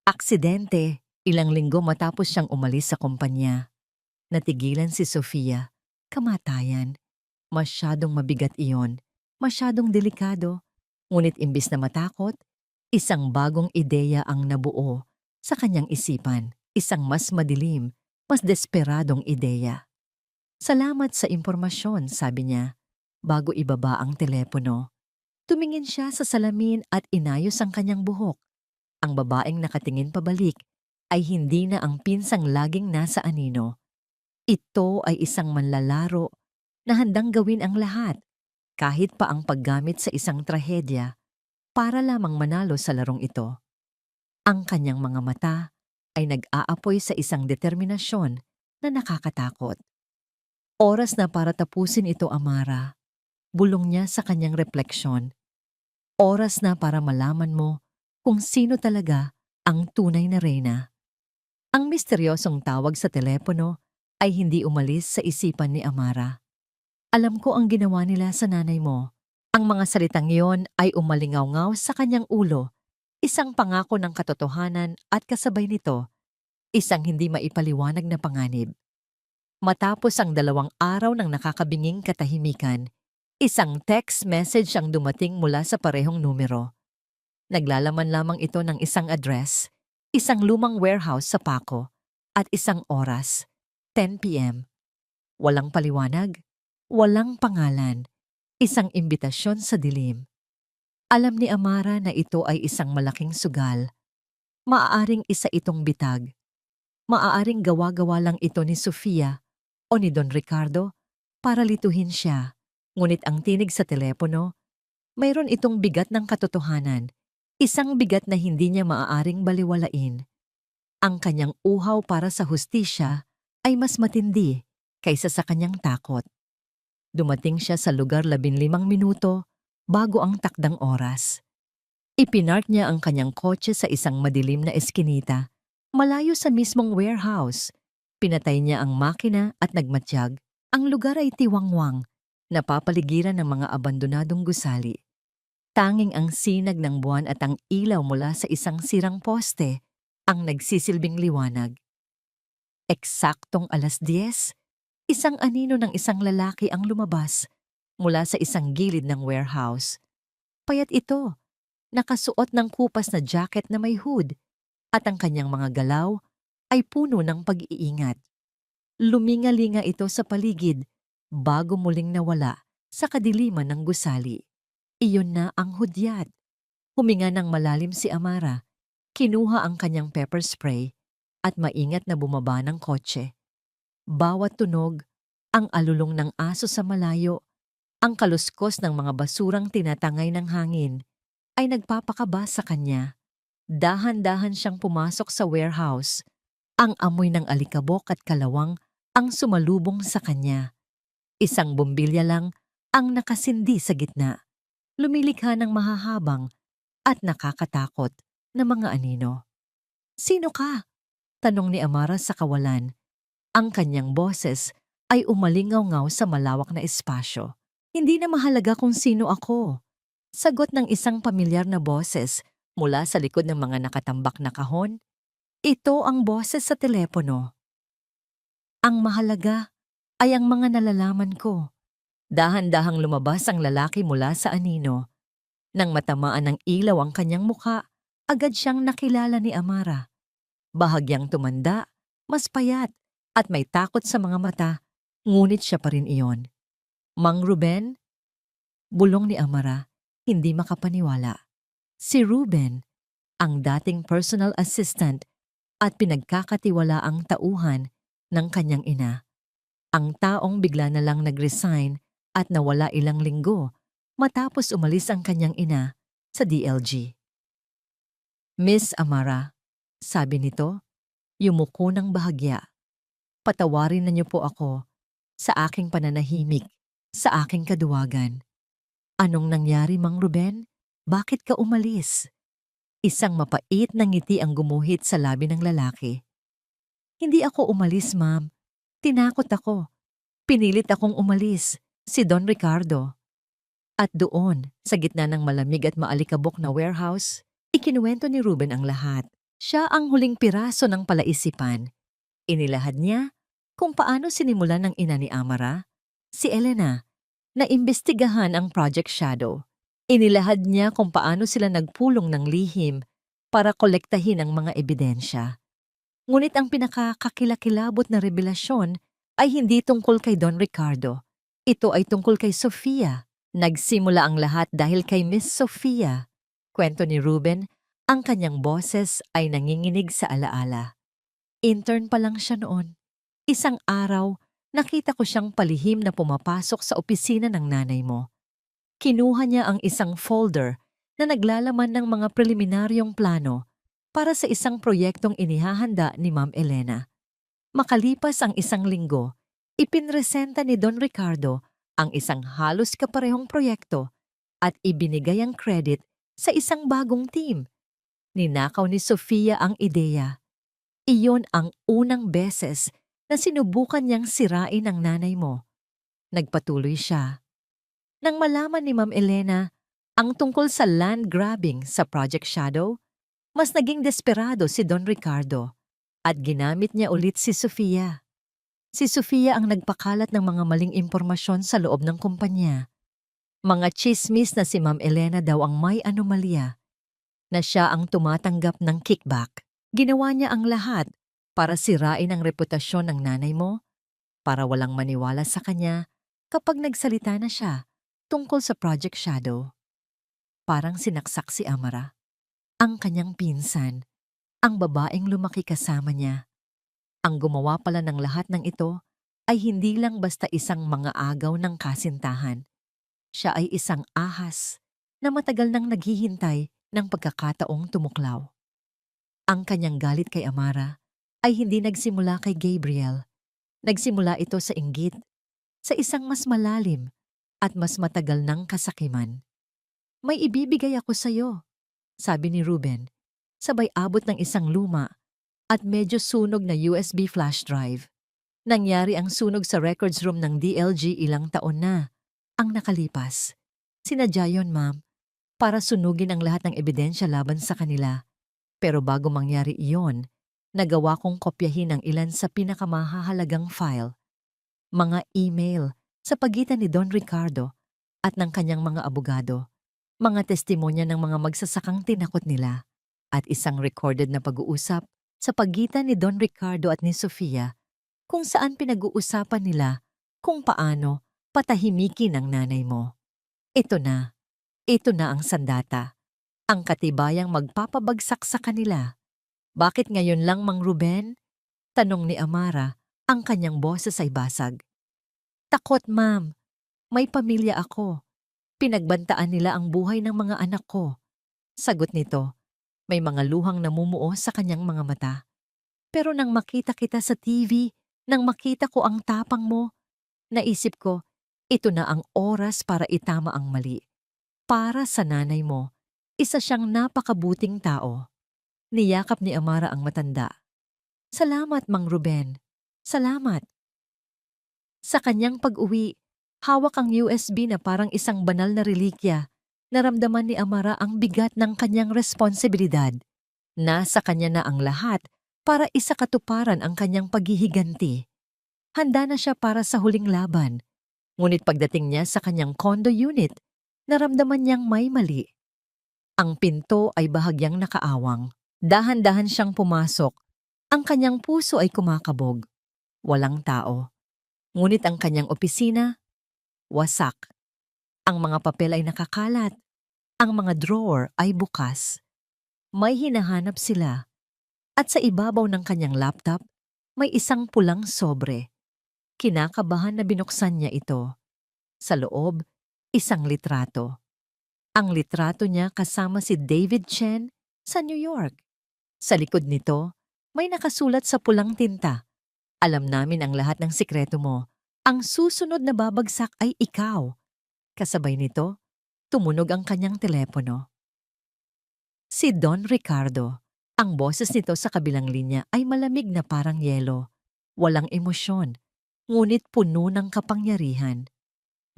aksidente ilang linggo matapos siyang umalis sa kumpanya." Natigilan si Sofia. Kamatayan. Masyadong mabigat iyon. Masyadong delikado. Ngunit imbis na matakot, isang bagong ideya ang nabuo sa kanyang isipan. Isang mas madilim, mas desperadong ideya. "Salamat sa impormasyon," sabi niya, bago ibaba ang telepono. Tumingin siya sa salamin at inayos ang kanyang buhok. Ang babaeng nakatingin pabalik ay hindi na ang pinsang laging nasa anino. Ito ay isang manlalaro na handang gawin ang lahat, kahit pa ang paggamit sa isang trahedya, para lamang manalo sa larong ito. Ang kanyang mga mata ay nag-aapoy sa isang determinasyon na nakakatakot. "Oras na para tapusin ito, Amara," bulong niya sa kanyang refleksyon. "Oras na para malaman mo kung sino talaga ang tunay na reyna." Ang misteryosong tawag sa telepono ay hindi umalis sa isipan ni Amara. "Alam ko ang ginawa nila sa nanay mo." Ang mga salitang iyon ay umalingaw-ngaw sa kanyang ulo, isang pangako ng katotohanan at kasabay nito, isang hindi maipaliwanag na panganib. Matapos ang 2 araw ng nakakabinging katahimikan, isang text message ang dumating mula sa parehong numero. Naglalaman lamang ito ng isang address, Isang lumang warehouse sa Paco at isang oras, 10 p.m. Walang paliwanag, walang pangalan, isang imbitasyon sa dilim. Alam ni Amara na ito ay isang malaking sugal. Maaaring isa itong bitag. Maaaring gawa-gawa lang ito ni Sofia o ni Don Ricardo para lituhin siya. Ngunit ang tinig sa telepono, mayroon itong bigat ng katotohanan. Isang bigat na hindi niya maaaring baliwalain. Ang kanyang uhaw para sa hustisya ay mas matindi kaysa sa kanyang takot. Dumating siya sa lugar 15 minuto bago ang takdang oras. Ipinark niya ang kanyang kotse sa isang madilim na eskinita, malayo sa mismong warehouse. Pinatay niya ang makina at nagmatiyag. Ang lugar ay tiwangwang, napapaligiran ng mga abandonadong gusali. Tanging ang sinag ng buwan at ang ilaw mula sa isang sirang poste ang nagsisilbing liwanag. Eksaktong 10:00, isang anino ng isang lalaki ang lumabas mula sa isang gilid ng warehouse. Payat ito, nakasuot ng kupas na jacket na may hood, at ang kanyang mga galaw ay puno ng pag-iingat. Luminga-linga ito sa paligid bago muling nawala sa kadiliman ng gusali. Iyon na ang hudyat. Huminga ng malalim si Amara, kinuha ang kanyang pepper spray at maingat na bumaba ng kotse. Bawat tunog, ang alulong ng aso sa malayo, ang kaluskos ng mga basurang tinatangay ng hangin, ay nagpapakaba sa kanya. Dahan-dahan siyang pumasok sa warehouse. Ang amoy ng alikabok at kalawang ang sumalubong sa kanya. Isang bombilya lang ang nakasindi sa gitna. Lumilikha ng mahahabang at nakakatakot na mga anino. "Sino ka?" tanong ni Amara sa kawalan. Ang kanyang boses ay umalingaw-ngaw sa malawak na espasyo. "Hindi na mahalaga kung sino ako," sagot ng isang pamilyar na boses mula sa likod ng mga nakatambak na kahon. Ito ang boses sa telepono. "Ang mahalaga ay ang mga nalalaman ko." Dahan-dahang lumabas ang lalaki mula sa anino. Nang matamaan ng ilaw ang kanyang mukha, agad siyang nakilala ni Amara. Bahagyang tumanda, mas payat, at may takot sa mga mata, ngunit siya pa rin iyon. "Mang Ruben?" Bulong ni Amara, hindi makapaniwala. Si Ruben, ang dating personal assistant at pinagkakatiwalaang tauhan ng kanyang ina. Ang taong bigla na lang nag-resign at nawala ilang linggo matapos umalis ang kanyang ina sa DLG. "Miss Amara," sabi nito, yumuko ng bahagya. "Patawarin na niyo po ako sa aking pananahimik, sa aking kaduwagan." "Anong nangyari, Mang Ruben? Bakit ka umalis?" Isang mapait na ngiti ang gumuhit sa labi ng lalaki. "Hindi ako umalis, ma'am. Tinakot ako. Pinilit akong umalis, si Don Ricardo." At doon, sa gitna ng malamig at maalikabok na warehouse, ikinuwento ni Ruben ang lahat. Siya ang huling piraso ng palaisipan. Inilahad niya kung paano sinimulan ng ina ni Amara, si Elena, na imbestigahan ang Project Shadow. Inilahad niya kung paano sila nagpulong ng lihim para kolektahin ang mga ebidensya. Ngunit ang pinakakakilakilabot na revelasyon ay hindi tungkol kay Don Ricardo. Ito ay tungkol kay Sofia. Nagsimula ang lahat dahil kay Miss Sofia. Kwento ni Ruben, ang kanyang boses ay nanginginig sa alaala. Intern pa lang siya noon. Isang araw, nakita ko siyang palihim na pumapasok sa opisina ng nanay mo. Kinuha niya ang isang folder na naglalaman ng mga preliminaryong plano para sa isang proyektong inihahanda ni Ma'am Elena. Makalipas ang isang linggo, ipinresenta ni Don Ricardo ang isang halos kaparehong proyekto at ibinigay ang credit sa isang bagong team. Ninakaw ni Sofia ang ideya. Iyon ang unang beses na sinubukan niyang sirain ang nanay mo. Nagpatuloy siya. Nang malaman ni Ma'am Elena ang tungkol sa land grabbing sa Project Shadow, mas naging desperado si Don Ricardo at ginamit niya ulit si Sofia. Si Sofia ang nagpakalat ng mga maling impormasyon sa loob ng kumpanya. Mga chismis na si Ma'am Elena daw ang may anomalya, na siya ang tumatanggap ng kickback. Ginawa niya ang lahat para sirain ang reputasyon ng nanay mo, para walang maniwala sa kanya kapag nagsalita na siya tungkol sa Project Shadow. Parang sinaksak si Amara, ang kanyang pinsan, ang babaeng lumaki kasama niya. Ang gumawa pala ng lahat ng ito ay hindi lang basta isang mga agaw ng kasintahan. Siya ay isang ahas na matagal nang naghihintay ng pagkakataong tumuklaw. Ang kanyang galit kay Amara ay hindi nagsimula kay Gabriel. Nagsimula ito sa inggit, sa isang mas malalim at mas matagal ng kasakiman. May ibibigay ako sa'yo, sabi ni Ruben, sabay abot ng isang luma at medyo sunog na USB flash drive. Nangyari ang sunog sa records room ng DLG ilang taon na ang nakalipas. Sinadya yun, ma'am, para sunugin ang lahat ng ebidensya laban sa kanila. Pero bago mangyari iyon, nagawa kong kopyahin ang ilan sa pinakamahahalagang file, mga email sa pagitan ni Don Ricardo at ng kanyang mga abogado, mga testimonya ng mga magsasakang tinakot nila, at isang recorded na pag-uusap sa pagitan ni Don Ricardo at ni Sofia kung saan pinag-uusapan nila kung paano patahimikin ang nanay mo. Ito na ang sandata, ang katibayang magpapabagsak sa kanila. Bakit ngayon lang, Mang Ruben? Tanong ni Amara, ang kanyang boses ay basag. Takot, ma'am. May pamilya ako. Pinagbantaan nila ang buhay ng mga anak ko. Sagot nito, may mga luhang namumuo sa kanyang mga mata. Pero nang makita kita sa TV, nang makita ko ang tapang mo, naisip ko, ito na ang oras para itama ang mali. Para sa nanay mo, isa siyang napakabuting tao. Niyakap ni Amara ang matanda. Salamat, Mang Ruben. Salamat. Sa kanyang pag-uwi, hawak ang USB na parang isang banal na relikya. Naramdaman ni Amara ang bigat ng kanyang responsibilidad. Nasa kanya na ang lahat para isakatuparan ang kanyang paghihiganti. Handa na siya para sa huling laban. Ngunit pagdating niya sa kanyang condo unit, naramdaman niyang may mali. Ang pinto ay bahagyang nakaawang. Dahan-dahan siyang pumasok. Ang kanyang puso ay kumakabog. Walang tao. Ngunit ang kanyang opisina, wasak. Ang mga papel ay nakakalat. Ang mga drawer ay bukas. May hinahanap sila. At sa ibabaw ng kanyang laptop, may isang pulang sobre. Kinakabahan na binuksan niya ito. Sa loob, isang litrato. Ang litrato niya kasama si David Chen sa New York. Sa likod nito, may nakasulat sa pulang tinta. Alam namin ang lahat ng sikreto mo. Ang susunod na babagsak ay ikaw. Kasabay nito, tumunog ang kanyang telepono. Si Don Ricardo. Ang boses nito sa kabilang linya ay malamig na parang yelo. Walang emosyon, ngunit puno ng kapangyarihan.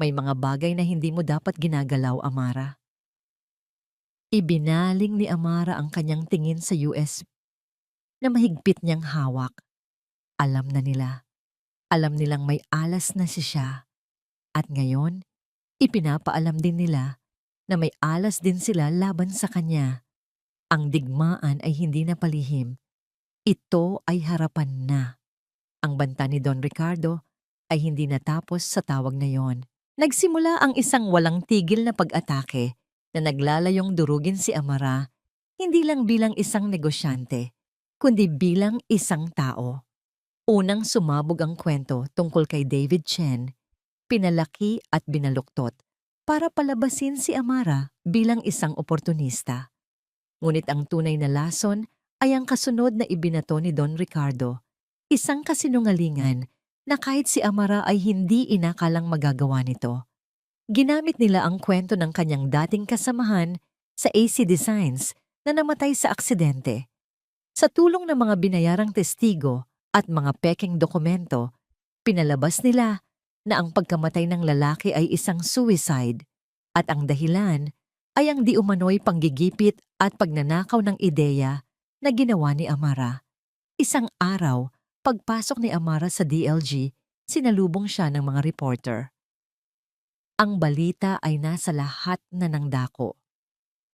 May mga bagay na hindi mo dapat ginagalaw, Amara. Ibinaling ni Amara ang kanyang tingin sa USB na mahigpit niyang hawak. Alam na nila. Alam nilang may alas na siya. At ngayon, ipinapaalam din nila na may alas din sila laban sa kanya. Ang digmaan ay hindi na palihim. Ito ay harapan na. Ang banta ni Don Ricardo ay hindi natapos sa tawag na yon. Nagsimula ang isang walang tigil na pag-atake na naglalayong durugin si Amara, hindi lang bilang isang negosyante, kundi bilang isang tao. Unang sumabog ang kwento tungkol kay David Chen, pinalaki at binaluktot para palabasin si Amara bilang isang oportunista. Ngunit ang tunay na lason ay ang kasunod na ibinato ni Don Ricardo, isang kasinungalingan na kahit si Amara ay hindi inakalang magagawa nito. Ginamit nila ang kwento ng kanyang dating kasamahan sa AC Designs na namatay sa aksidente. Sa tulong ng mga binayarang testigo at mga pekeng dokumento, pinalabas nila na ang pagkamatay ng lalaki ay isang suicide at ang dahilan ay ang di umano'y panggigipit at pagnanakaw ng ideya na ginawa ni Amara. Isang araw, pagpasok ni Amara sa DLG, sinalubong siya ng mga reporter. Ang balita ay nasa lahat na ng dako.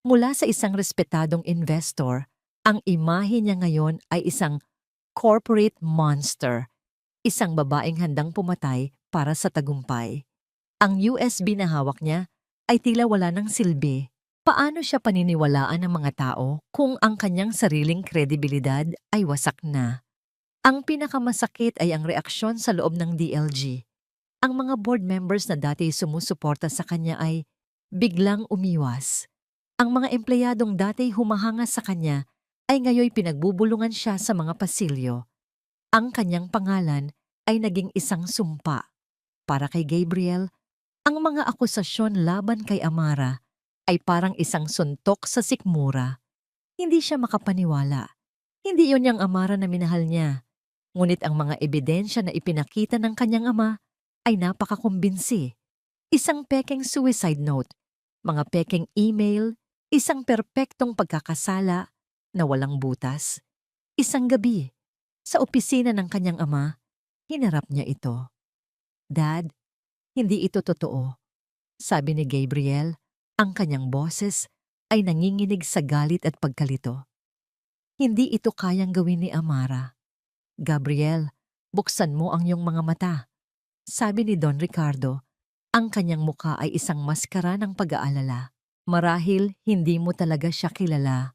Mula sa isang respetadong investor Ang imahe niya ngayon ay isang corporate monster, isang babaeng handang pumatay para sa tagumpay. Ang USB na hawak niya ay tila wala ng silbi. Paano siya paniniwalaan ng mga tao kung ang kanyang sariling kredibilidad ay wasak na? Ang pinakamasakit ay ang reaksyon sa loob ng DLG. Ang mga board members na dati sumusuporta sa kanya ay biglang umiwas. Ang mga empleyadong dati humahanga sa kanya ay ngayoy pinagbubulungan siya sa mga pasilyo. Ang kanyang pangalan ay naging isang sumpa. Para kay Gabriel, ang mga akusasyon laban kay Amara ay parang isang suntok sa sikmura. Hindi siya makapaniwala. Hindi yon yung Amara na minahal niya. Ngunit ang mga ebidensya na ipinakita ng kanyang ama ay napakakumbinsi. Isang pekeng suicide note, mga pekeng email, isang perpektong pagkakasala na walang butas. Isang gabi, sa opisina ng kanyang ama, hinarap niya ito. "Dad, hindi ito totoo," sabi ni Gabriel. Ang kanyang boses ay nanginginig sa galit at pagkalito. "Hindi ito kayang gawin ni Amara. Gabriel, buksan mo ang iyong mga mata," sabi ni Don Ricardo. Ang kanyang muka ay isang maskara ng pag-aalala. "Marahil hindi mo talaga siya kilala.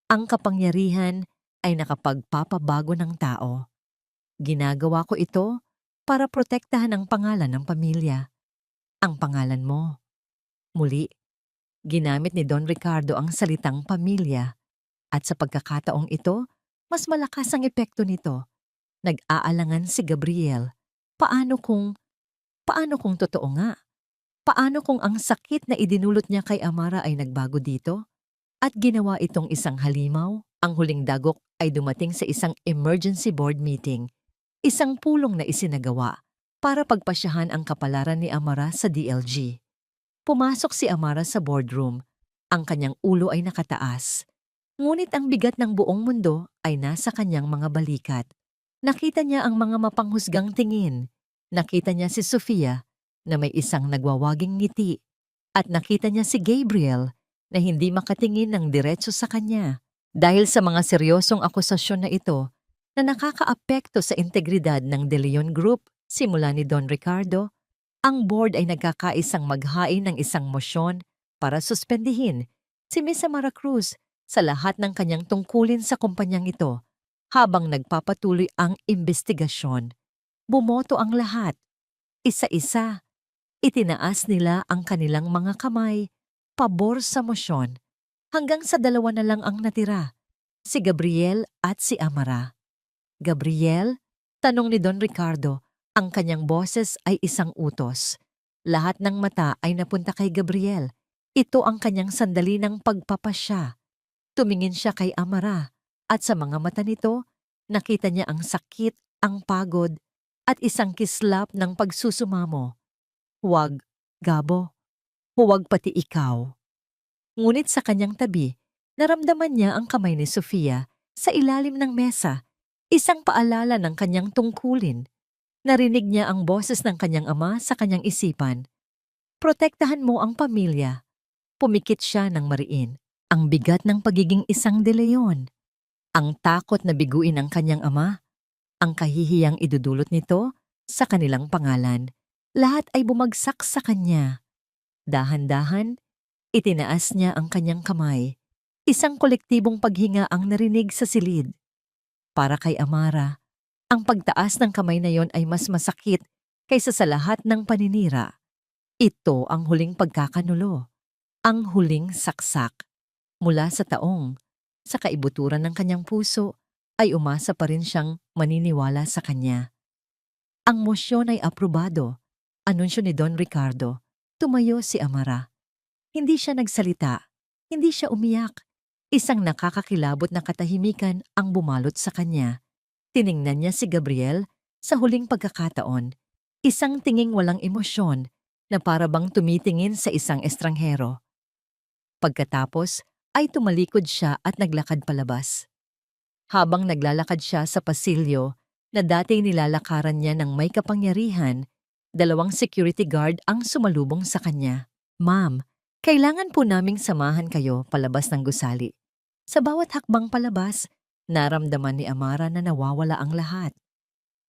Ang kapangyarihan ay nakapagpapabago ng tao. Ginagawa ko ito para protektahan ang pangalan ng pamilya. Ang pangalan mo." Muli, ginamit ni Don Ricardo ang salitang pamilya. At sa pagkakataong ito, mas malakas ang epekto nito. Nag-aalangan si Gabriel. Paano kung totoo nga? Paano kung ang sakit na idinulot niya kay Amara ay nagbago dito? At ginawa itong isang halimaw? Ang huling dagok ay dumating sa isang emergency board meeting. Isang pulong na isinagawa para pagpasyahan ang kapalaran ni Amara sa DLG. Pumasok si Amara sa boardroom. Ang kanyang ulo ay nakataas. Ngunit ang bigat ng buong mundo ay nasa kanyang mga balikat. Nakita niya ang mga mapanghusgang tingin. Nakita niya si Sofia na may isang nagwawaging ngiti. At nakita niya si Gabriel na hindi makatingin ng diretso sa kanya. Dahil sa mga seryosong akusasyon na ito na nakakaapekto sa integridad ng De Leon Group simula ni Don Ricardo, ang board ay nagkakaisang maghain ng isang mosyon para suspendihin si Miss Amara Cruz sa lahat ng kanyang tungkulin sa kumpanyang ito habang nagpapatuloy ang investigasyon. Bumoto ang lahat. Isa-isa, itinaas nila ang kanilang mga kamay pabor sa mosyon hanggang sa dalawa na lang ang natira, si Gabriel at si Amara. "Gabriel?" tanong ni Don Ricardo. Ang kanyang boses ay isang utos. Lahat ng mata ay napunta kay Gabriel. Ito ang kanyang sandali ng pagpapasya. Tumingin siya kay Amara at sa mga mata nito, nakita niya ang sakit, ang pagod, at isang kislap ng pagsusumamo. "Huwag, Gabo. Huwag pati ikaw." Ngunit sa kanyang tabi, naramdaman niya ang kamay ni Sofia sa ilalim ng mesa, isang paalala ng kanyang tungkulin. Narinig niya ang boses ng kanyang ama sa kanyang isipan. "Protektahan mo ang pamilya." Pumikit siya ng mariin. Ang bigat ng pagiging isang De Leon. Ang takot na biguin ang kanyang ama. Ang kahihiyang idudulot nito sa kanilang pangalan. Lahat ay bumagsak sa kanya. Dahan-dahan, itinaas niya ang kanyang kamay. Isang kolektibong paghinga ang narinig sa silid. Para kay Amara, ang pagtaas ng kamay na yon ay mas masakit kaysa sa lahat ng paninira. Ito ang huling pagkakanulo, ang huling saksak. Mula sa taong, sa kaibuturan ng kanyang puso, ay umasa pa rin siyang maniniwala sa kanya. Ang mosyon ay aprobado. Anunsyo ni Don Ricardo. Tumayo si Amara. Hindi siya nagsalita. Hindi siya umiyak. Isang nakakakilabot na katahimikan ang bumalot sa kanya. Tiningnan niya si Gabriel sa huling pagkakataon. Isang tinging walang emosyon na para bang tumitingin sa isang estranghero. Pagkatapos ay tumalikod siya at naglakad palabas. Habang naglalakad siya sa pasilyo na dati nilalakaran niya ng may kapangyarihan, 2 security guard ang sumalubong sa kanya. "Ma'am, kailangan po naming samahan kayo palabas ng gusali." Sa bawat hakbang palabas, naramdaman ni Amara na nawawala ang lahat.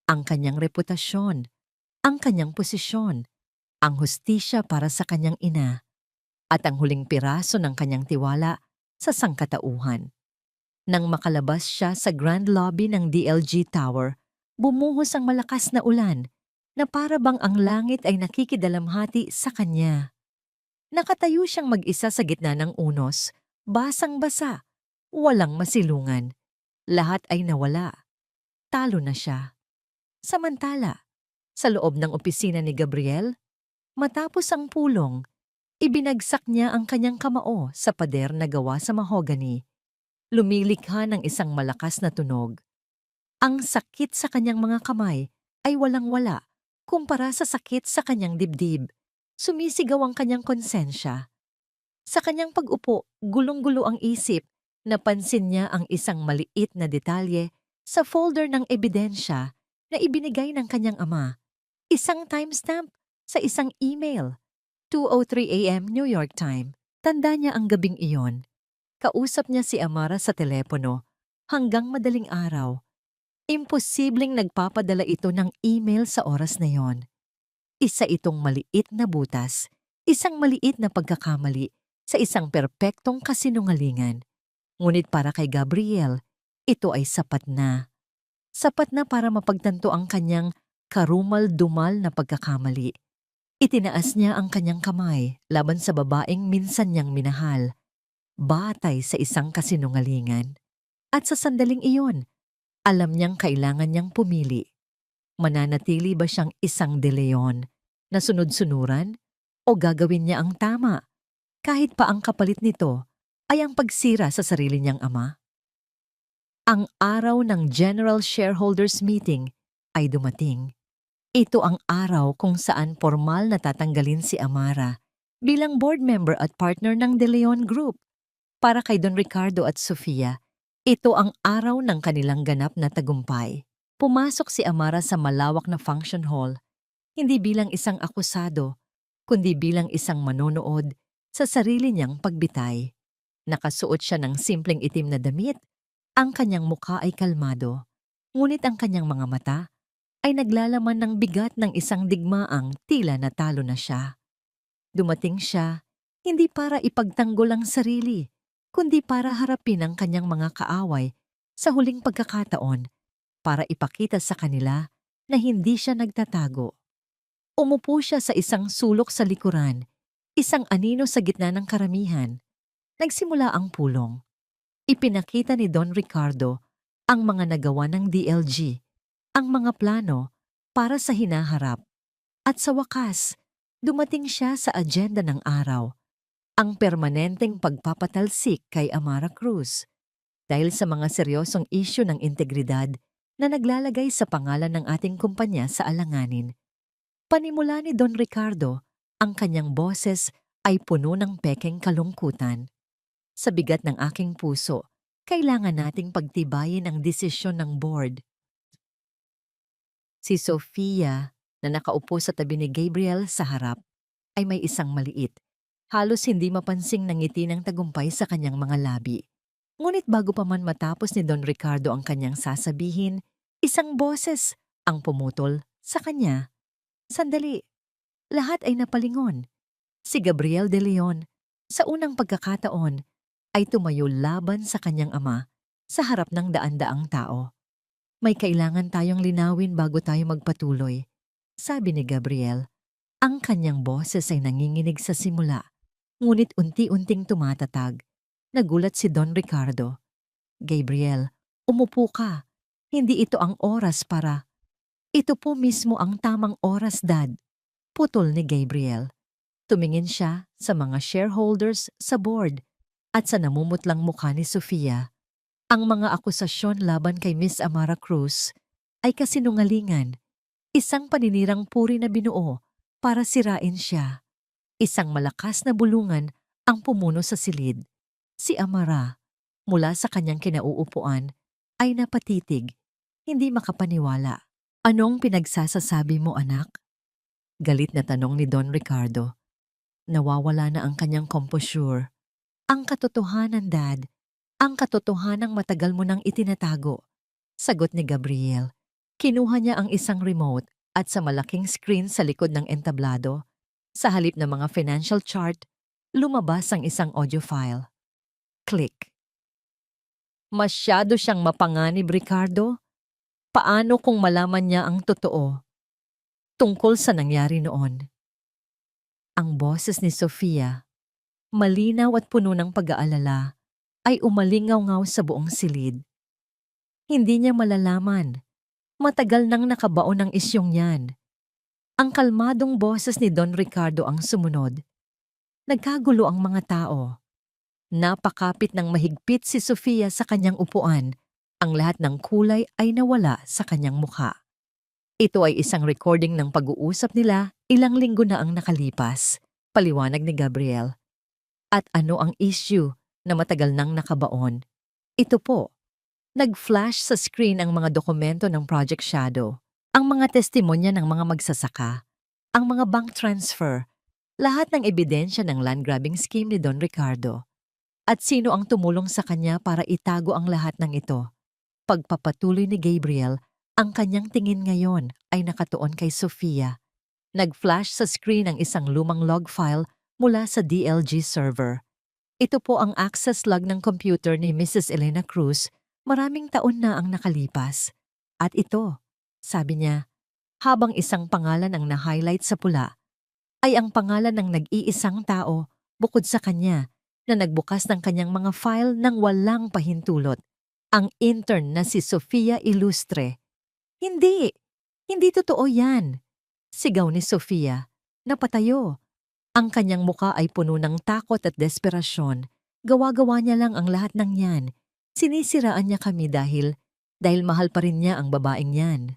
Ang kanyang reputasyon, ang kanyang posisyon, ang hustisya para sa kanyang ina, at ang huling piraso ng kanyang tiwala sa sangkatauhan. Nang makalabas siya sa grand lobby ng DLG Tower, bumuhos ang malakas na ulan na para bang ang langit ay nakikidalamhati sa kanya. Nakatayo siyang mag-isa sa gitna ng unos, basang-basa, walang masilungan. Lahat ay nawala. Talo na siya. Samantala, sa loob ng opisina ni Gabriel, matapos ang pulong, ibinagsak niya ang kanyang kamao sa pader na gawa sa mahogany. Lumilikha ng isang malakas na tunog. Ang sakit sa kanyang mga kamay ay walang-wala kumpara sa sakit sa kanyang dibdib. Sumisigaw ang kanyang konsensya. Sa kanyang pag-upo, gulong-gulo ang isip. Napansin niya ang isang maliit na detalye sa folder ng ebidensya na ibinigay ng kanyang ama. Isang timestamp sa isang email. 2:03 a.m. New York time. Tanda niya ang gabing iyon. Kausap niya si Amara sa telepono hanggang madaling araw. Imposibleng nagpapadala ito ng email sa oras na yon. Isa itong maliit na butas, isang maliit na pagkakamali sa isang perpektong kasinungalingan. Ngunit para kay Gabriel, ito ay sapat na. Sapat na para mapagtanto ang kanyang karumal-dumal na pagkakamali. Itinaas niya ang kanyang kamay laban sa babaeng minsan niyang minahal, batay sa isang kasinungalingan. At sa sandaling iyon, alam niyang kailangan niyang pumili. Mananatili ba siyang isang De Leon na sunod-sunuran o gagawin niya ang tama kahit pa ang kapalit nito ay ang pagsira sa sarili niyang ama? Ang araw ng General Shareholders Meeting ay dumating. Ito ang araw kung saan formal na tatanggalin si Amara bilang board member at partner ng De Leon Group. Para kay Don Ricardo at Sofia, ito ang araw ng kanilang ganap na tagumpay. Pumasok si Amara sa malawak na function hall, hindi bilang isang akusado, kundi bilang isang manonood sa sarili niyang pagbitay. Nakasuot siya ng simpleng itim na damit, ang kanyang mukha ay kalmado, ngunit ang kanyang mga mata ay naglalaman ng bigat ng isang digmaang tila natalo na siya. Dumating siya, hindi para ipagtanggol ang sarili, kundi para harapin ang kanyang mga kaaway sa huling pagkakataon para ipakita sa kanila na hindi siya nagtatago. Umupo siya sa isang sulok sa likuran, isang anino sa gitna ng karamihan. Nagsimula ang pulong. Ipinakita ni Don Ricardo ang mga nagawa ng DLG, ang mga plano para sa hinaharap. At sa wakas, dumating siya sa agenda ng araw, ang permanenteng pagpapatalsik kay Amara Cruz dahil sa mga seryosong isyu ng integridad na naglalagay sa pangalan ng ating kumpanya sa alanganin. Panimula ni Don Ricardo, ang kanyang boses ay puno ng pekeng kalungkutan. Sa bigat ng aking puso, kailangan nating pagtibayin ang desisyon ng board. Si Sofia, na nakaupo sa tabi ni Gabriel sa harap, ay may isang maliit, halos hindi mapansing ngiti ng tagumpay sa kanyang mga labi. Ngunit bago pa man matapos ni Don Ricardo ang kanyang sasabihin, isang boses ang pumutol sa kanya. Sandali, lahat ay napalingon. Si Gabriel De Leon, sa unang pagkakataon, ay tumayo laban sa kanyang ama sa harap ng daan-daang tao. May kailangan tayong linawin bago tayo magpatuloy, sabi ni Gabriel. Ang kanyang boses ay nanginginig sa simula, ngunit unti-unting tumatatag. Nagulat si Don Ricardo. Gabriel, umupo ka. Hindi ito ang oras para... Ito po mismo ang tamang oras, Dad. Putol ni Gabriel. Tumingin siya sa mga shareholders sa board at sa namumutlang mukha ni Sofia. Ang mga akusasyon laban kay Miss Amara Cruz ay kasinungalingan, isang paninirang puri na binuo para sirain siya. Isang malakas na bulungan ang pumuno sa silid. Si Amara, mula sa kanyang kinauupuan, ay napatitig, hindi makapaniwala. Anong pinagsasasabi mo, anak? Galit na tanong ni Don Ricardo. Nawawala na ang kanyang composure. Ang katotohanan, Dad, Ang katotohanang matagal mo nang itinatago, sagot ni Gabriel. Kinuha niya ang isang remote at sa malaking screen sa likod ng entablado, sa halip ng mga financial chart, lumabas ang isang audio file. Click. Masyado siyang mapanganib, Ricardo. Paano kung malaman niya ang totoo tungkol sa nangyari noon? Ang boses ni Sofia, malinaw at puno ng pag-aalala, ay umalingaw-ngaw sa buong silid. Hindi niya malalaman. Matagal nang nakabaon ang isyong yan. Ang kalmadong boses ni Don Ricardo ang sumunod. Nagkagulo ang mga tao. Napakapit ng mahigpit si Sofia sa kanyang upuan. Ang lahat ng kulay ay nawala sa kanyang mukha. Ito ay isang recording ng pag-uusap nila ilang linggo na ang nakalipas, paliwanag ni Gabriel. At ano ang issue na matagal nang nakabaon? Ito po. Nag-flash sa screen ang mga dokumento ng Project Shadow, ang mga testimonya ng mga magsasaka, ang mga bank transfer, lahat ng ebidensya ng land grabbing scheme ni Don Ricardo. At sino ang tumulong sa kanya para itago ang lahat ng ito? Pagpapatuloy ni Gabriel, ang kanyang tingin ngayon ay nakatuon kay Sofia. Nag-flash sa screen ang isang lumang log file mula sa DLG server. Ito po ang access log ng computer ni Mrs. Elena Cruz. Maraming taon na ang nakalipas. At ito, sabi niya, habang isang pangalan ang na-highlight sa pula, ay ang pangalan ng nag-iisang tao bukod sa kanya na nagbukas ng kanyang mga file nang walang pahintulot. Ang intern na si Sofia Ilustre. Hindi! Hindi totoo yan! Sigaw ni Sofia. Napatayo. Ang kanyang muka ay puno ng takot at desperasyon. Gawa-gawa niya lang ang lahat ng yan. Sinisiraan niya kami dahil mahal pa rin niya ang babaeng yan.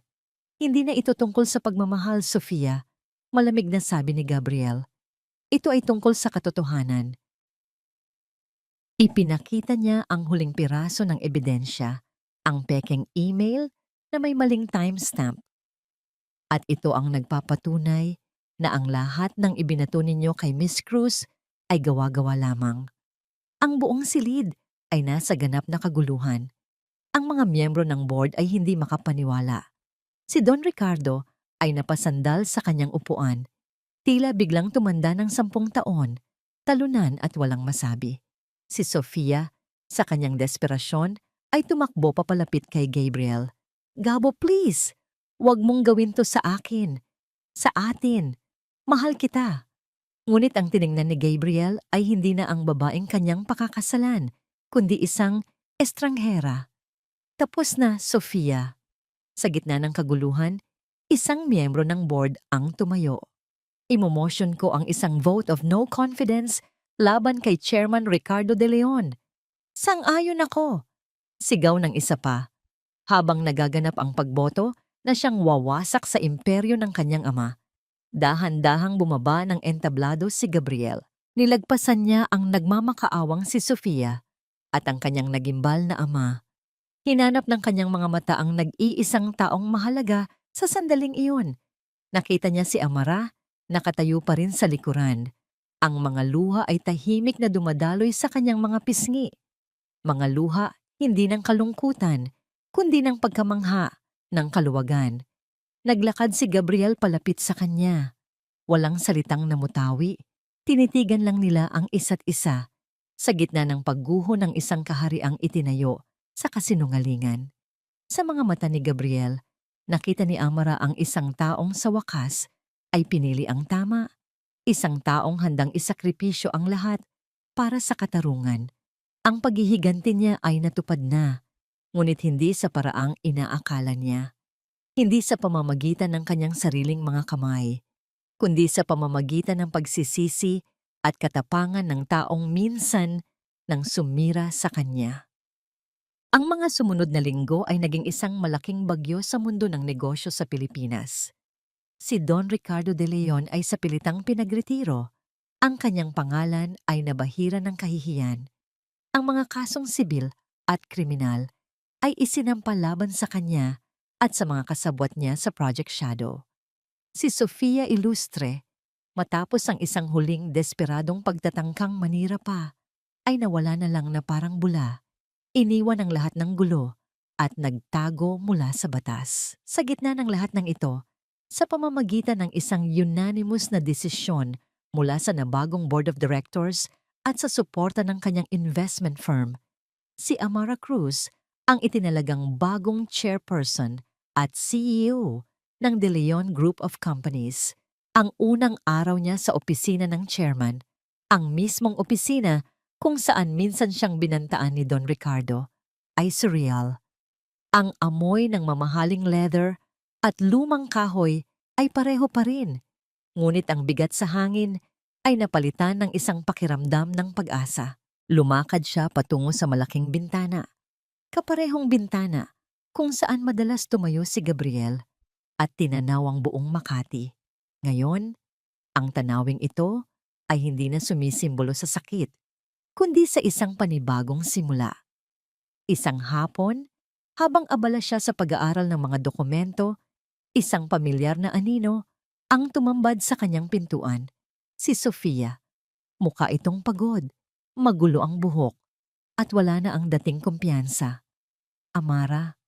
Hindi na ito tungkol sa pagmamahal, Sofia. Malamig na sabi ni Gabriel. Ito ay tungkol sa katotohanan. Ipinakita niya ang huling piraso ng ebidensya, ang pekeng email na may maling timestamp. At ito ang nagpapatunay na ang lahat ng ibinato ninyo kay Miss Cruz ay gawa-gawa lamang. Ang buong silid ay nasa ganap na kaguluhan. Ang mga miyembro ng board ay hindi makapaniwala. Si Don Ricardo ay napasandal sa kanyang upuan. Tila biglang tumanda ng 10 taon, talunan at walang masabi. Si Sofia, sa kanyang desperasyon, ay tumakbo papalapit kay Gabriel. Gabo, please! Huwag mong gawin to sa akin. Sa atin. Mahal kita. Ngunit ang tiningnan ni Gabriel ay hindi na ang babaeng kanyang pakakasalan, kundi isang estranghera. Tapos na, Sofia. Sa gitna ng kaguluhan, isang miyembro ng board ang tumayo. Imomosyon ko ang isang vote of no confidence laban kay Chairman Ricardo de Leon. Sang-ayon ako. Sigaw ng isa pa, habang nagaganap ang pagboto na siyang wawasak sa imperyo ng kanyang ama. Dahan-dahang bumaba ng entablado si Gabriel. Nilagpasan niya ang nagmamakaawang si Sofia at ang kanyang nagimbal na ama. Hinanap ng kanyang mga mata ang nag-iisang taong mahalaga sa sandaling iyon. Nakita niya si Amara, nakatayo pa rin sa likuran. Ang mga luha ay tahimik na dumadaloy sa kanyang mga pisngi. Mga luha hindi ng kalungkutan, kundi ng pagkamangha, ng kaluwagan. Naglakad si Gabriel palapit sa kanya. Walang salitang namutawi. Tinitigan lang nila ang isa't isa sa gitna ng pagguho ng isang kahariang itinayo sa kasinungalingan. Sa mga mata ni Gabriel, nakita ni Amara ang isang taong sa wakas ay pinili ang tama, isang taong handang isakripisyo ang lahat para sa katarungan. Ang paghihiganti niya ay natupad na, ngunit hindi sa paraang inaakala niya. Hindi sa pamamagitan ng kanyang sariling mga kamay, kundi sa pamamagitan ng pagsisisi at katapangan ng taong minsan nang sumira sa kanya. Ang mga sumunod na linggo ay naging isang malaking bagyo sa mundo ng negosyo sa Pilipinas. Si Don Ricardo de Leon ay sa pilitang pinagretiro. Ang kanyang pangalan ay nabahira ng kahihiyan. Ang mga kasong sibil at kriminal ay isinampa laban sa kanya at sa mga kasabwat niya sa Project Shadow. Si Sofia Ilustre, matapos ang isang huling desperadong pagtatangkang manira pa, ay nawala na lang na parang bula. Iniwan ang lahat ng gulo at nagtago mula sa batas. Sa gitna ng lahat ng ito, sa pamamagitan ng isang unanimous na desisyon mula sa nabagong board of directors at sa suporta ng kanyang investment firm, si Amara Cruz ang itinalagang bagong chairperson at CEO ng De Leon Group of Companies. Ang unang araw niya sa opisina ng chairman, ang mismong opisina kung saan minsan siyang binantaan ni Don Ricardo, ay surreal. Ang amoy ng mamahaling leather at lumang kahoy ay pareho pa rin, ngunit ang bigat sa hangin ay napalitan ng isang pakiramdam ng pag-asa. Lumakad siya patungo sa malaking bintana, kaparehong bintana kung saan madalas tumayo si Gabriel at tinanaw ang buong Makati. Ngayon, ang tanawing ito ay hindi na sumisimbolo sa sakit, kundi sa isang panibagong simula. Isang hapon, habang abala siya sa pag-aaral ng mga dokumento, isang pamilyar na anino ang tumambad sa kanyang pintuan. Si Sofia. Mukha itong pagod, magulo ang buhok, at wala na ang dating kumpiyansa. Amara,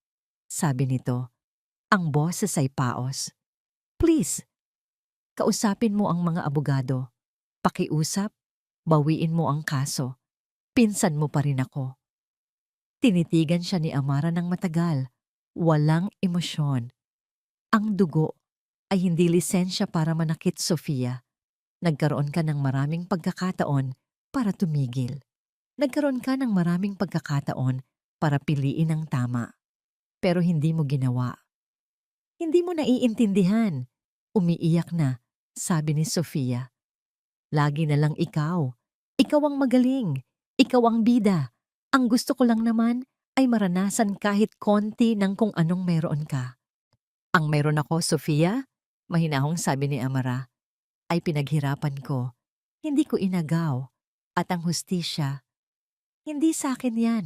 sabi nito, ang boses ay paos. Please, kausapin mo ang mga abogado. Pakiusap, bawiin mo ang kaso. Pinsan mo pa rin ako. Tinitigan siya ni Amara ng matagal, walang emosyon. Ang dugo ay hindi lisensya para manakit, Sofia. Nagkaroon ka ng maraming pagkakataon para tumigil. Nagkaroon ka ng maraming pagkakataon para piliin ang tama. Pero hindi mo ginawa. Hindi mo naiintindihan. Umiiyak na, sabi ni Sofia. Lagi na lang ikaw. Ikaw ang magaling. Ikaw ang bida. Ang gusto ko lang naman ay maranasan kahit konti ng kung anong meron ka. Ang meron ako, Sofia, mahinahong sabi ni Amara, ay pinaghirapan ko. Hindi ko inagaw. At ang hustisya, hindi sa akin yan.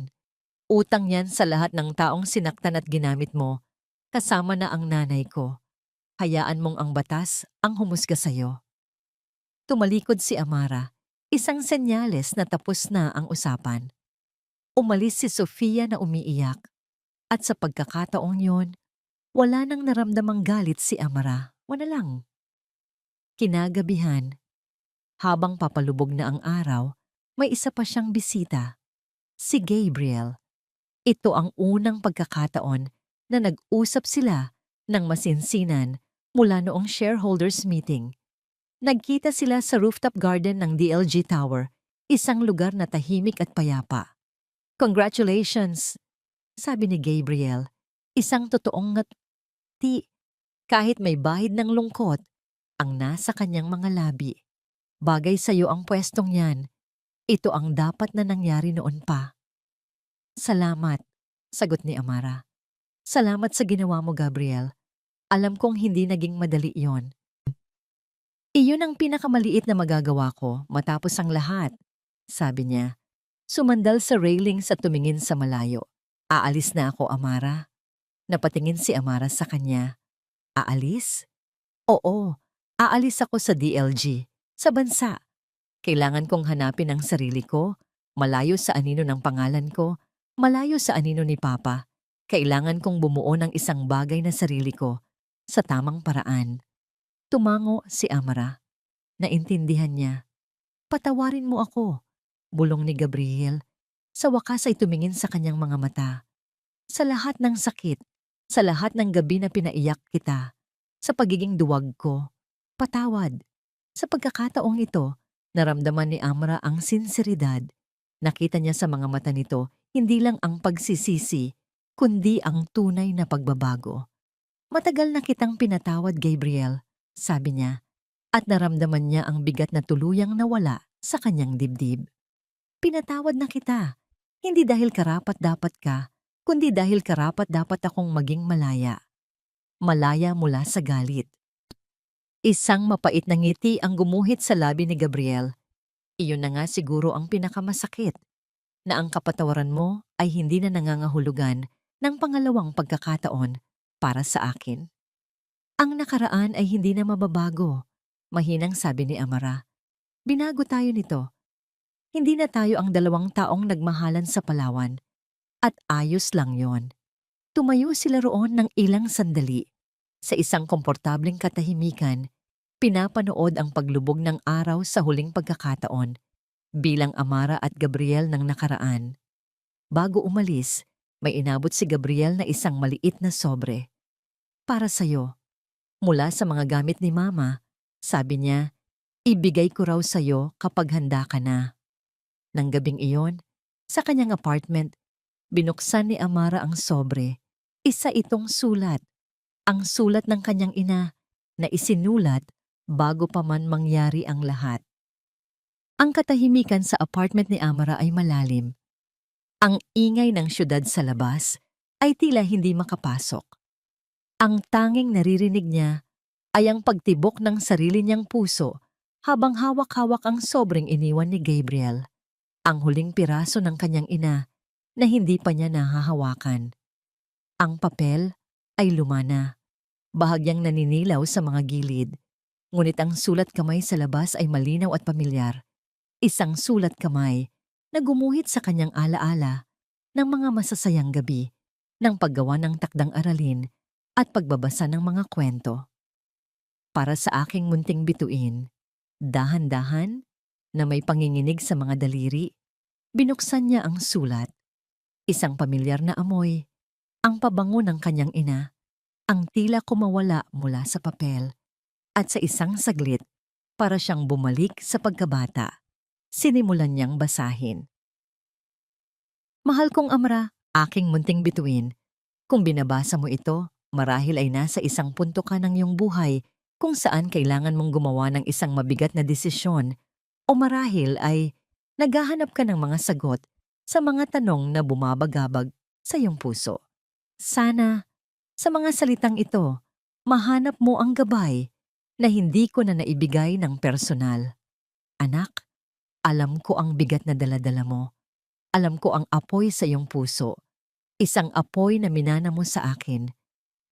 Utang yan sa lahat ng taong sinaktan at ginamit mo, kasama na ang nanay ko. Hayaan mong ang batas ang humusga sa'yo. Tumalikod si Amara, isang senyales na tapos na ang usapan. Umalis si Sofia na umiiyak, at sa pagkakataong yon, wala nang naramdamang galit si Amara. Wala lang. Kinagabihan, habang papalubog na ang araw, may isa pa siyang bisita, si Gabriel. Ito ang unang pagkakataon na nag-usap sila ng masinsinan mula noong shareholders meeting. Nagkita sila sa rooftop garden ng DLG Tower, isang lugar na tahimik at payapa. Congratulations, sabi ni Gabriel, isang totoong ngati kahit may bahid ng lungkot ang nasa kanyang mga labi. Bagay sa iyo ang pwestong yan. Ito ang dapat na nangyari noon pa. Salamat, sagot ni Amara. Salamat sa ginawa mo, Gabriel. Alam kong hindi naging madali iyon. Iyon ang pinakamaliit na magagawa ko matapos ang lahat, sabi niya. Sumandal sa railings at tumingin sa malayo. Aalis na ako, Amara. Napatingin si Amara sa kanya. Aalis? Oo, aalis ako sa DLG, sa bansa. Kailangan kong hanapin ang sarili ko, malayo sa anino ng pangalan ko, malayo sa anino ni Papa. Kailangan kong bumuo ng isang bagay na sarili ko, sa tamang paraan. Tumango si Amara. Naintindihan niya. Patawarin mo ako, bulong ni Gabriel. Sa wakas ay tumingin sa kanyang mga mata. Sa lahat ng sakit, sa lahat ng gabi na pinaiyak kita, sa pagiging duwag ko, patawad. Sa pagkakataong ito, naramdaman ni Amara ang sinseridad. Nakita niya sa mga mata nito hindi lang ang pagsisisi, kundi ang tunay na pagbabago. Matagal na kitang pinatawad, Gabriel, sabi niya, at naramdaman niya ang bigat na tuluyang nawala sa kanyang dibdib. Pinatawad na kita, hindi dahil karapat-dapat ka, kundi dahil karapat-dapat akong maging malaya. Malaya mula sa galit. Isang mapait na ngiti ang gumuhit sa labi ni Gabriel. Iyon na nga siguro ang pinakamasakit, na ang kapatawaran mo ay hindi na nangangahulugan ng pangalawang pagkakataon para sa akin. Ang nakaraan ay hindi na mababago, mahinang sabi ni Amara. Binago tayo nito. Hindi na tayo ang dalawang taong nagmahalan sa Palawan. At ayos lang yon. Tumayo sila roon ng ilang sandali. Sa isang komportableng katahimikan, pinapanood ang paglubog ng araw sa huling pagkakataon bilang Amara at Gabriel ng nakaraan. Bago umalis, may inabot si Gabriel na isang maliit na sobre. Para sa'yo, mula sa mga gamit ni Mama, sabi niya, ibigay ko raw sa'yo kapag handa ka na. Nang gabing iyon, sa kanyang apartment, binuksan ni Amara ang sobre. Isa itong sulat, ang sulat ng kanyang ina na isinulat bago pa man mangyari ang lahat. Ang katahimikan sa apartment ni Amara ay malalim. Ang ingay ng syudad sa labas ay tila hindi makapasok. Ang tanging naririnig niya ay ang pagtibok ng sarili niyang puso habang hawak-hawak ang sobrang iniwan ni Gabriel, ang huling piraso ng kanyang ina na hindi pa niya nahahawakan. Ang papel ay lumana, bahagyang naninilaw sa mga gilid, ngunit ang sulat kamay sa labas ay malinaw at pamilyar. Isang sulat kamay na gumuhit sa kanyang alaala ng mga masasayang gabi ng paggawa ng takdang aralin at pagbabasa ng mga kwento. Para sa aking munting bituin, dahan-dahan na may panginginig sa mga daliri, binuksan niya ang sulat. Isang pamilyar na amoy, ang pabango ng kanyang ina, ang tila kumawala mula sa papel, at sa isang saglit, para siyang bumalik sa pagkabata. Sinimulan niyang basahin. Mahal kong Amra, aking munting bituin, kung binabasa mo ito, marahil ay nasa isang punto ka ng iyong buhay kung saan kailangan mong gumawa ng isang mabigat na desisyon o marahil ay naghahanap ka ng mga sagot sa mga tanong na bumabagabag sa iyong puso. Sana, sa mga salitang ito, mahanap mo ang gabay na hindi ko na naibigay ng personal. Anak, alam ko ang bigat na daladala mo. Alam ko ang apoy sa iyong puso. Isang apoy na minana mo sa akin.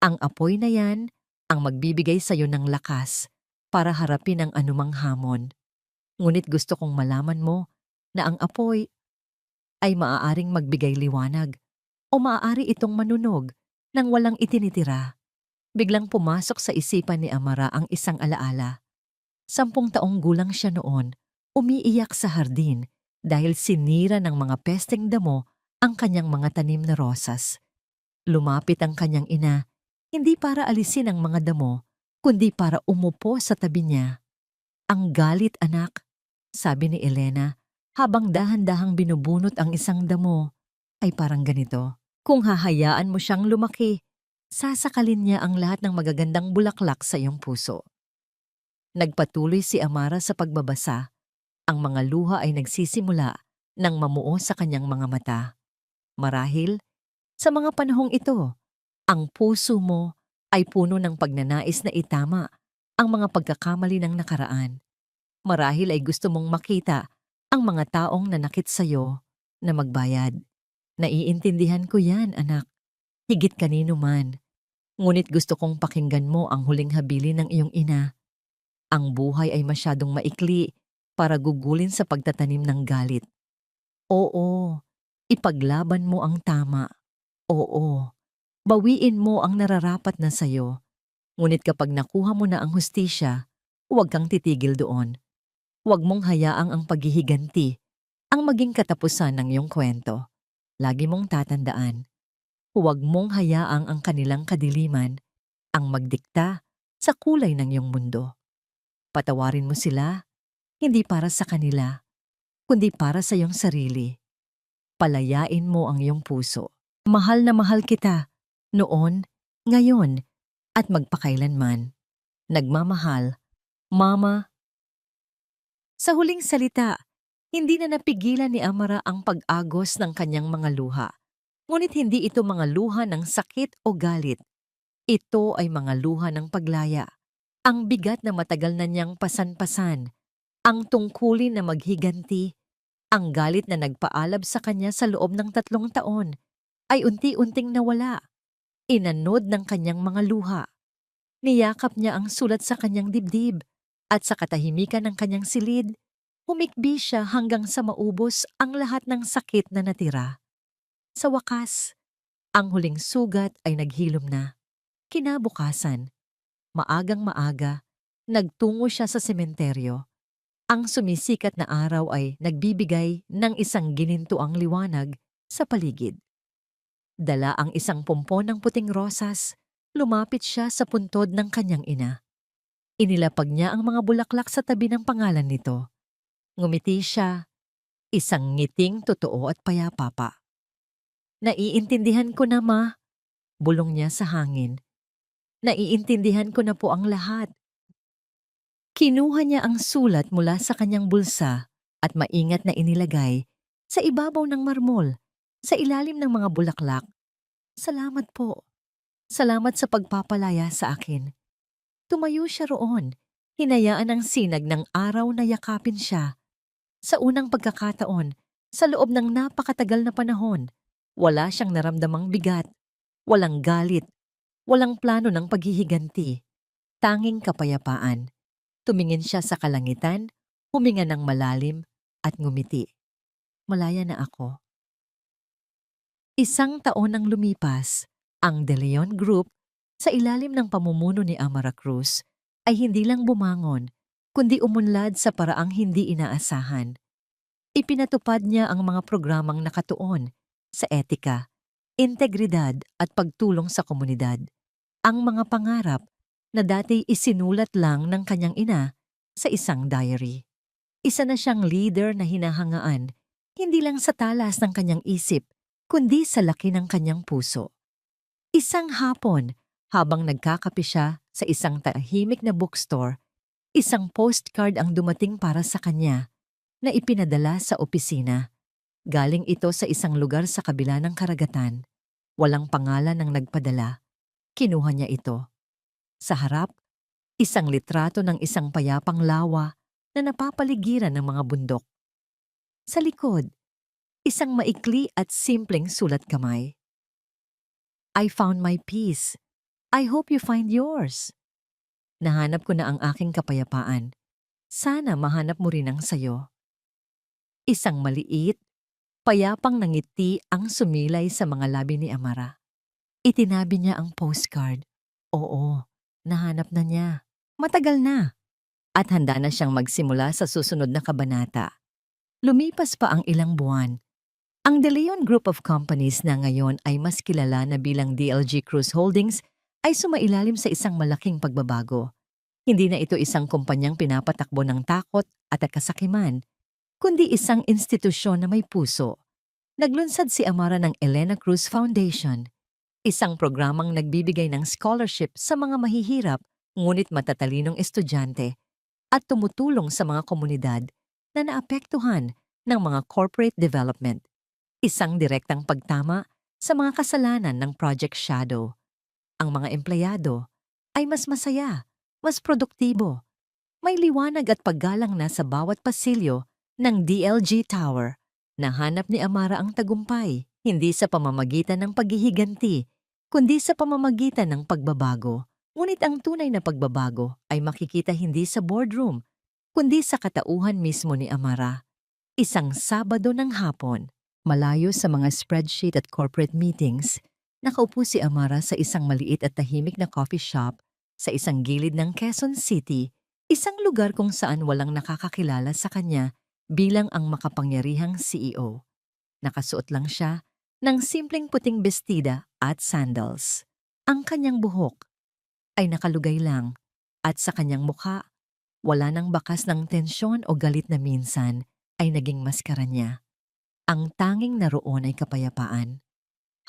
Ang apoy na yan ang magbibigay sa iyo ng lakas para harapin ang anumang hamon. Ngunit gusto kong malaman mo na ang apoy ay maaaring magbigay liwanag o maaari itong manunog nang walang itinitira. Biglang pumasok sa isipan ni Amara ang isang alaala. 10 taong gulang siya noon, umiiyak sa hardin dahil sinira ng mga pesteng damo ang kanyang mga tanim na rosas. Lumapit ang kanyang ina, hindi para alisin ang mga damo, kundi para umupo sa tabi niya. Ang galit, anak, sabi ni Elena, habang dahan-dahang binubunot ang isang damo, ay parang ganito. Kung hahayaan mo siyang lumaki, sasakalin niya ang lahat ng magagandang bulaklak sa iyong puso. Nagpatuloy si Amara sa pagbabasa. Ang mga luha ay nagsisimula nang mamuo sa kanyang mga mata. Marahil, sa mga panahong ito, ang puso mo ay puno ng pagnanais na itama ang mga pagkakamali ng nakaraan. Marahil ay gusto mong makita ang mga taong nanakit sa'yo na magbayad. Naiintindihan ko yan, anak. Higit kanino man. Ngunit gusto kong pakinggan mo ang huling habilin ng iyong ina. Ang buhay ay masyadong maikli para gugulin sa pagtatanim ng galit. Oo, ipaglaban mo ang tama. Oo, bawiin mo ang nararapat na sayo. Ngunit kapag nakuha mo na ang hustisya, huwag kang titigil doon. Huwag mong hayaang ang paghihiganti ang maging katapusan ng iyong kwento. Lagi mong tatandaan, huwag mong hayaang ang kanilang kadiliman ang magdikta sa kulay ng iyong mundo. Patawarin mo sila, hindi para sa kanila, kundi para sa iyong sarili. Palayain mo ang iyong puso. Mahal na mahal kita, noon, ngayon, at magpakailanman. Nagmamahal, Mama. Sa huling salita, hindi na napigilan ni Amara ang pag-agos ng kanyang mga luha. Ngunit hindi ito mga luha ng sakit o galit. Ito ay mga luha ng paglaya. Ang bigat na matagal na niyang pasan-pasan. Ang tungkulin na maghiganti. Ang galit na nagpaalab sa kanya sa loob ng 3 taon ay unti-unting nawala. Inanod ng kanyang mga luha. Niyakap niya ang sulat sa kanyang dibdib at sa katahimikan ng kanyang silid, humikbi siya hanggang sa maubos ang lahat ng sakit na natira. Sa wakas, ang huling sugat ay naghilom na. Kinabukasan, maagang maaga, nagtungo siya sa sementeryo. Ang sumisikat na araw ay nagbibigay ng isang ginintuang liwanag sa paligid. Dala ang isang pompon ng puting rosas, lumapit siya sa puntod ng kanyang ina. Inilapag niya ang mga bulaklak sa tabi ng pangalan nito. Ngumiti siya, isang ngiting totoo at payapa pa. Naiintindihan ko na, Ma, bulong niya sa hangin. Naiintindihan ko na po ang lahat. Kinuha niya ang sulat mula sa kanyang bulsa at maingat na inilagay sa ibabaw ng marmol, sa ilalim ng mga bulaklak. Salamat po. Salamat sa pagpapalaya sa akin. Tumayo siya roon. Hinayaan ang sinag ng araw na yakapin siya. Sa unang pagkakataon, sa loob ng napakatagal na panahon, wala siyang naramdamang bigat, walang galit, walang plano ng paghihiganti. Tanging kapayapaan. Tumingin siya sa kalangitan, huminga ng malalim, at ngumiti. Malaya na ako. Isang taon ang lumipas, ang De Leon Group, sa ilalim ng pamumuno ni Amara Cruz, ay hindi lang bumangon, kundi umunlad sa paraang hindi inaasahan. Ipinatupad niya ang mga programang nakatuon sa etika, integridad at pagtulong sa komunidad. Ang mga pangarap na dati isinulat lang ng kanyang ina sa isang diary. Isa na siyang leader na hinahangaan, hindi lang sa talas ng kanyang isip, kundi sa laki ng kanyang puso. Isang hapon, habang nagkakape siya sa isang tahimik na bookstore, isang postcard ang dumating para sa kanya na ipinadala sa opisina. Galing ito sa isang lugar sa kabila ng karagatan. Walang pangalan ng nagpadala. Kinuha niya ito. Sa harap, isang litrato ng isang payapang lawa na napapaligiran ng mga bundok. Sa likod, isang maikli at simpleng sulat kamay. I found my peace. I hope you find yours. Nahanap ko na ang aking kapayapaan. Sana mahanap mo rin ang sayo. Isang maliit, payapang nangiti ang sumilay sa mga labi ni Amara. Itinabi niya ang postcard. Oo, nahanap na niya. Matagal na. At handa na siyang magsimula sa susunod na kabanata. Lumipas pa ang ilang buwan. Ang De Leon Group of Companies na ngayon ay mas kilala na bilang DLG Cruise Holdings ay sumailalim sa isang malaking pagbabago. Hindi na ito isang kumpanyang pinapatakbo ng takot at kasakiman, kundi isang institusyon na may puso. Naglunsad si Amara ng Elena Cruz Foundation, isang programang nagbibigay ng scholarship sa mga mahihirap ngunit matatalinong estudyante at tumutulong sa mga komunidad na naapektuhan ng mga corporate development. Isang direktang pagtama sa mga kasalanan ng Project Shadow. Ang mga empleyado ay mas masaya, mas produktibo. May liwanag at paggalang na sa bawat pasilyo ng DLG Tower. Nahanap ni Amara ang tagumpay, hindi sa pamamagitan ng paghihiganti, kundi sa pamamagitan ng pagbabago. Ngunit ang tunay na pagbabago ay makikita hindi sa boardroom, kundi sa katauhan mismo ni Amara. Isang Sabado ng hapon, malayo sa mga spreadsheet at corporate meetings, nakaupo si Amara sa isang maliit at tahimik na coffee shop sa isang gilid ng Quezon City, isang lugar kung saan walang nakakakilala sa kanya bilang ang makapangyarihang CEO. Nakasuot lang siya ng simpleng puting bestida at sandals. Ang kanyang buhok ay nakalugay lang at sa kanyang mukha, wala nang bakas ng tensyon o galit na minsan ay naging maskara niya. Ang tanging naroon ay kapayapaan.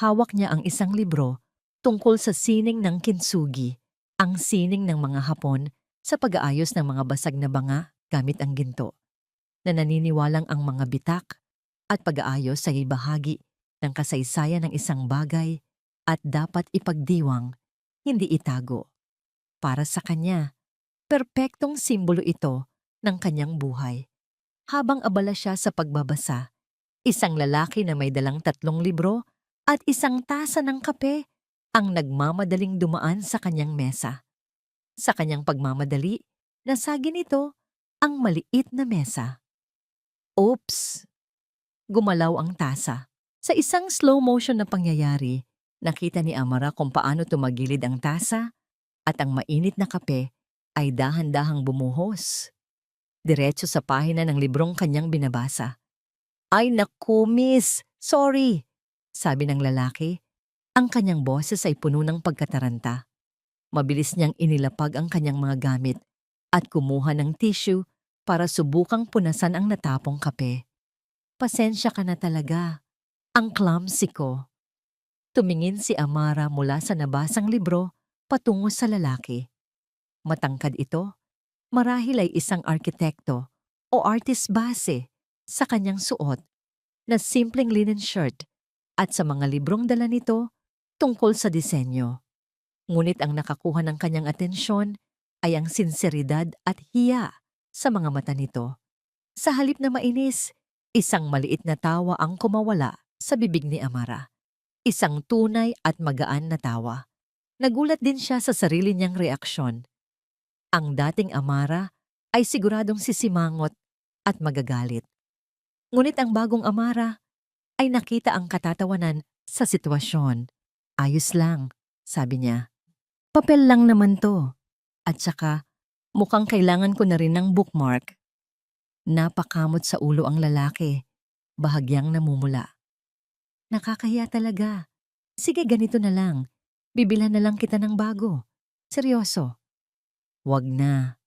Hawak niya ang isang libro tungkol sa sining ng kintsugi, ang sining ng mga Hapon sa pag-aayos ng mga basag na banga gamit ang ginto, na naniniwalang ang mga bitak at pag-aayos ay bahagi ng kasaysayan ng isang bagay at dapat ipagdiwang, hindi itago. Para sa kanya, perpektong simbolo ito ng kanyang buhay. Habang abala siya sa pagbabasa, isang lalaki na may dalang 3 libro at isang tasa ng kape ang nagmamadaling dumaan sa kanyang mesa. Sa kanyang pagmamadali, nasagi nito ang maliit na mesa. Oops! Gumalaw ang tasa. Sa isang slow motion na pangyayari, nakita ni Amara kung paano tumagilid ang tasa at ang mainit na kape ay dahan-dahang bumuhos. Diretso sa pahina ng librong kanyang binabasa. Ay naku, miss! Sorry! Sabi ng lalaki. Ang kanyang boses ay puno ng pagkataranta. Mabilis niyang inilapag ang kanyang mga gamit at kumuha ng tissue para subukang punasan ang natapong kape. Pasensya ka na talaga. Ang clumsy ko. Tumingin si Amara mula sa nabasang libro patungo sa lalaki. Matangkad ito, marahil ay isang arkitekto o artist base sa kanyang suot na simpleng linen shirt at sa mga librong dala nito tungkol sa disenyo. Ngunit ang nakakuha ng kanyang atensyon ay ang sinseridad at hiya sa mga mata nito. Sa halip na mainis, isang maliit na tawa ang kumawala sa bibig ni Amara. Isang tunay at magaan na tawa. Nagulat din siya sa sarili niyang reaksyon. Ang dating Amara ay siguradong sisimangot at magagalit. Ngunit ang bagong Amara ay nakita ang katatawanan sa sitwasyon. Ayos lang, sabi niya. Papel lang naman to. At saka, mukhang kailangan ko na rin ng bookmark. Napakamot sa ulo ang lalaki, bahagyang namumula. Nakakahiya talaga. Sige, ganito na lang. Bibilhan na lang kita ng bago. Seryoso. Wag na.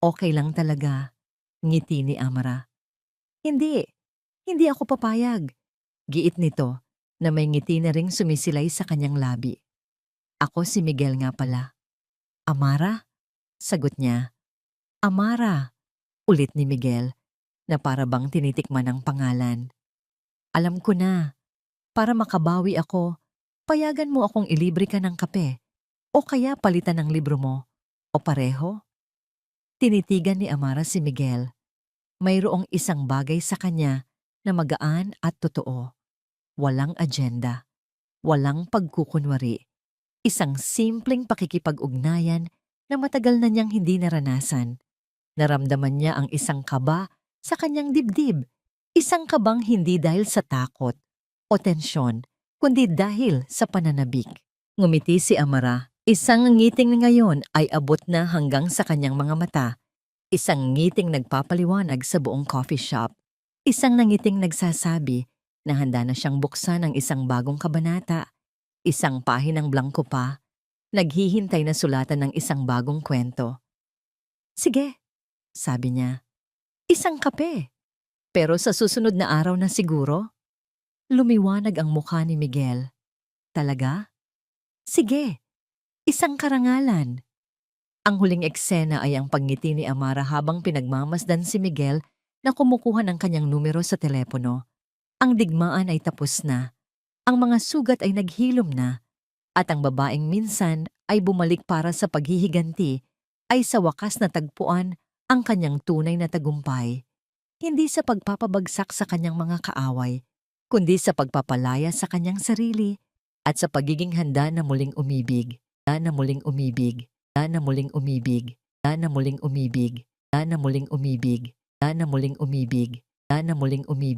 Okay lang talaga. Ngiti ni Amara. Hindi ako papayag. Giit nito na may ngiti na ring sumisilay sa kanyang labi. Ako si Miguel nga pala. Amara? Sagot niya. Amara. Ulit ni Miguel na para bang tinitikman ang pangalan. Alam ko na. Para makabawi ako, payagan mo akong ilibre ka ng kape o kaya palitan ng libro mo o pareho? Tinitigan ni Amara si Miguel. Mayroong isang bagay sa kanya na magaan at totoo. Walang agenda. Walang pagkukunwari. Isang simpleng pakikipag-ugnayan na matagal na niyang hindi naranasan. Naramdaman niya ang isang kaba sa kanyang dibdib. Isang kabang hindi dahil sa takot o tensyon, kundi dahil sa pananabik. Ngumiti si Amara. Isang ngiting ngayon ay abot na hanggang sa kanyang mga mata. Isang ngiting nagpapaliwanag sa buong coffee shop. Isang nangiting nagsasabi na handa na siyang buksan ang isang bagong kabanata. Isang pahinang blangko pa, naghihintay na sulatan ng isang bagong kwento. Sige, sabi niya. Isang kape. Pero sa susunod na araw na siguro? Lumiwanag ang mukha ni Miguel. Talaga? Sige, isang karangalan. Ang huling eksena ay ang pagngiti ni Amara habang pinagmamasdan si Miguel na kumukuha ng kanyang numero sa telepono. Ang digmaan ay tapos na. Ang mga sugat ay naghilom na. At ang babaeng minsan ay bumalik para sa paghihiganti ay sa wakas na tagpuan ang kanyang tunay na tagumpay. Hindi sa pagpapabagsak sa kanyang mga kaaway, kundi sa pagpapalaya sa kanyang sarili at sa pagiging handa na muling umibig, na muling umibig, na muling umibig, na muling umibig, na muling umibig, na muling umibig, na muling umibig.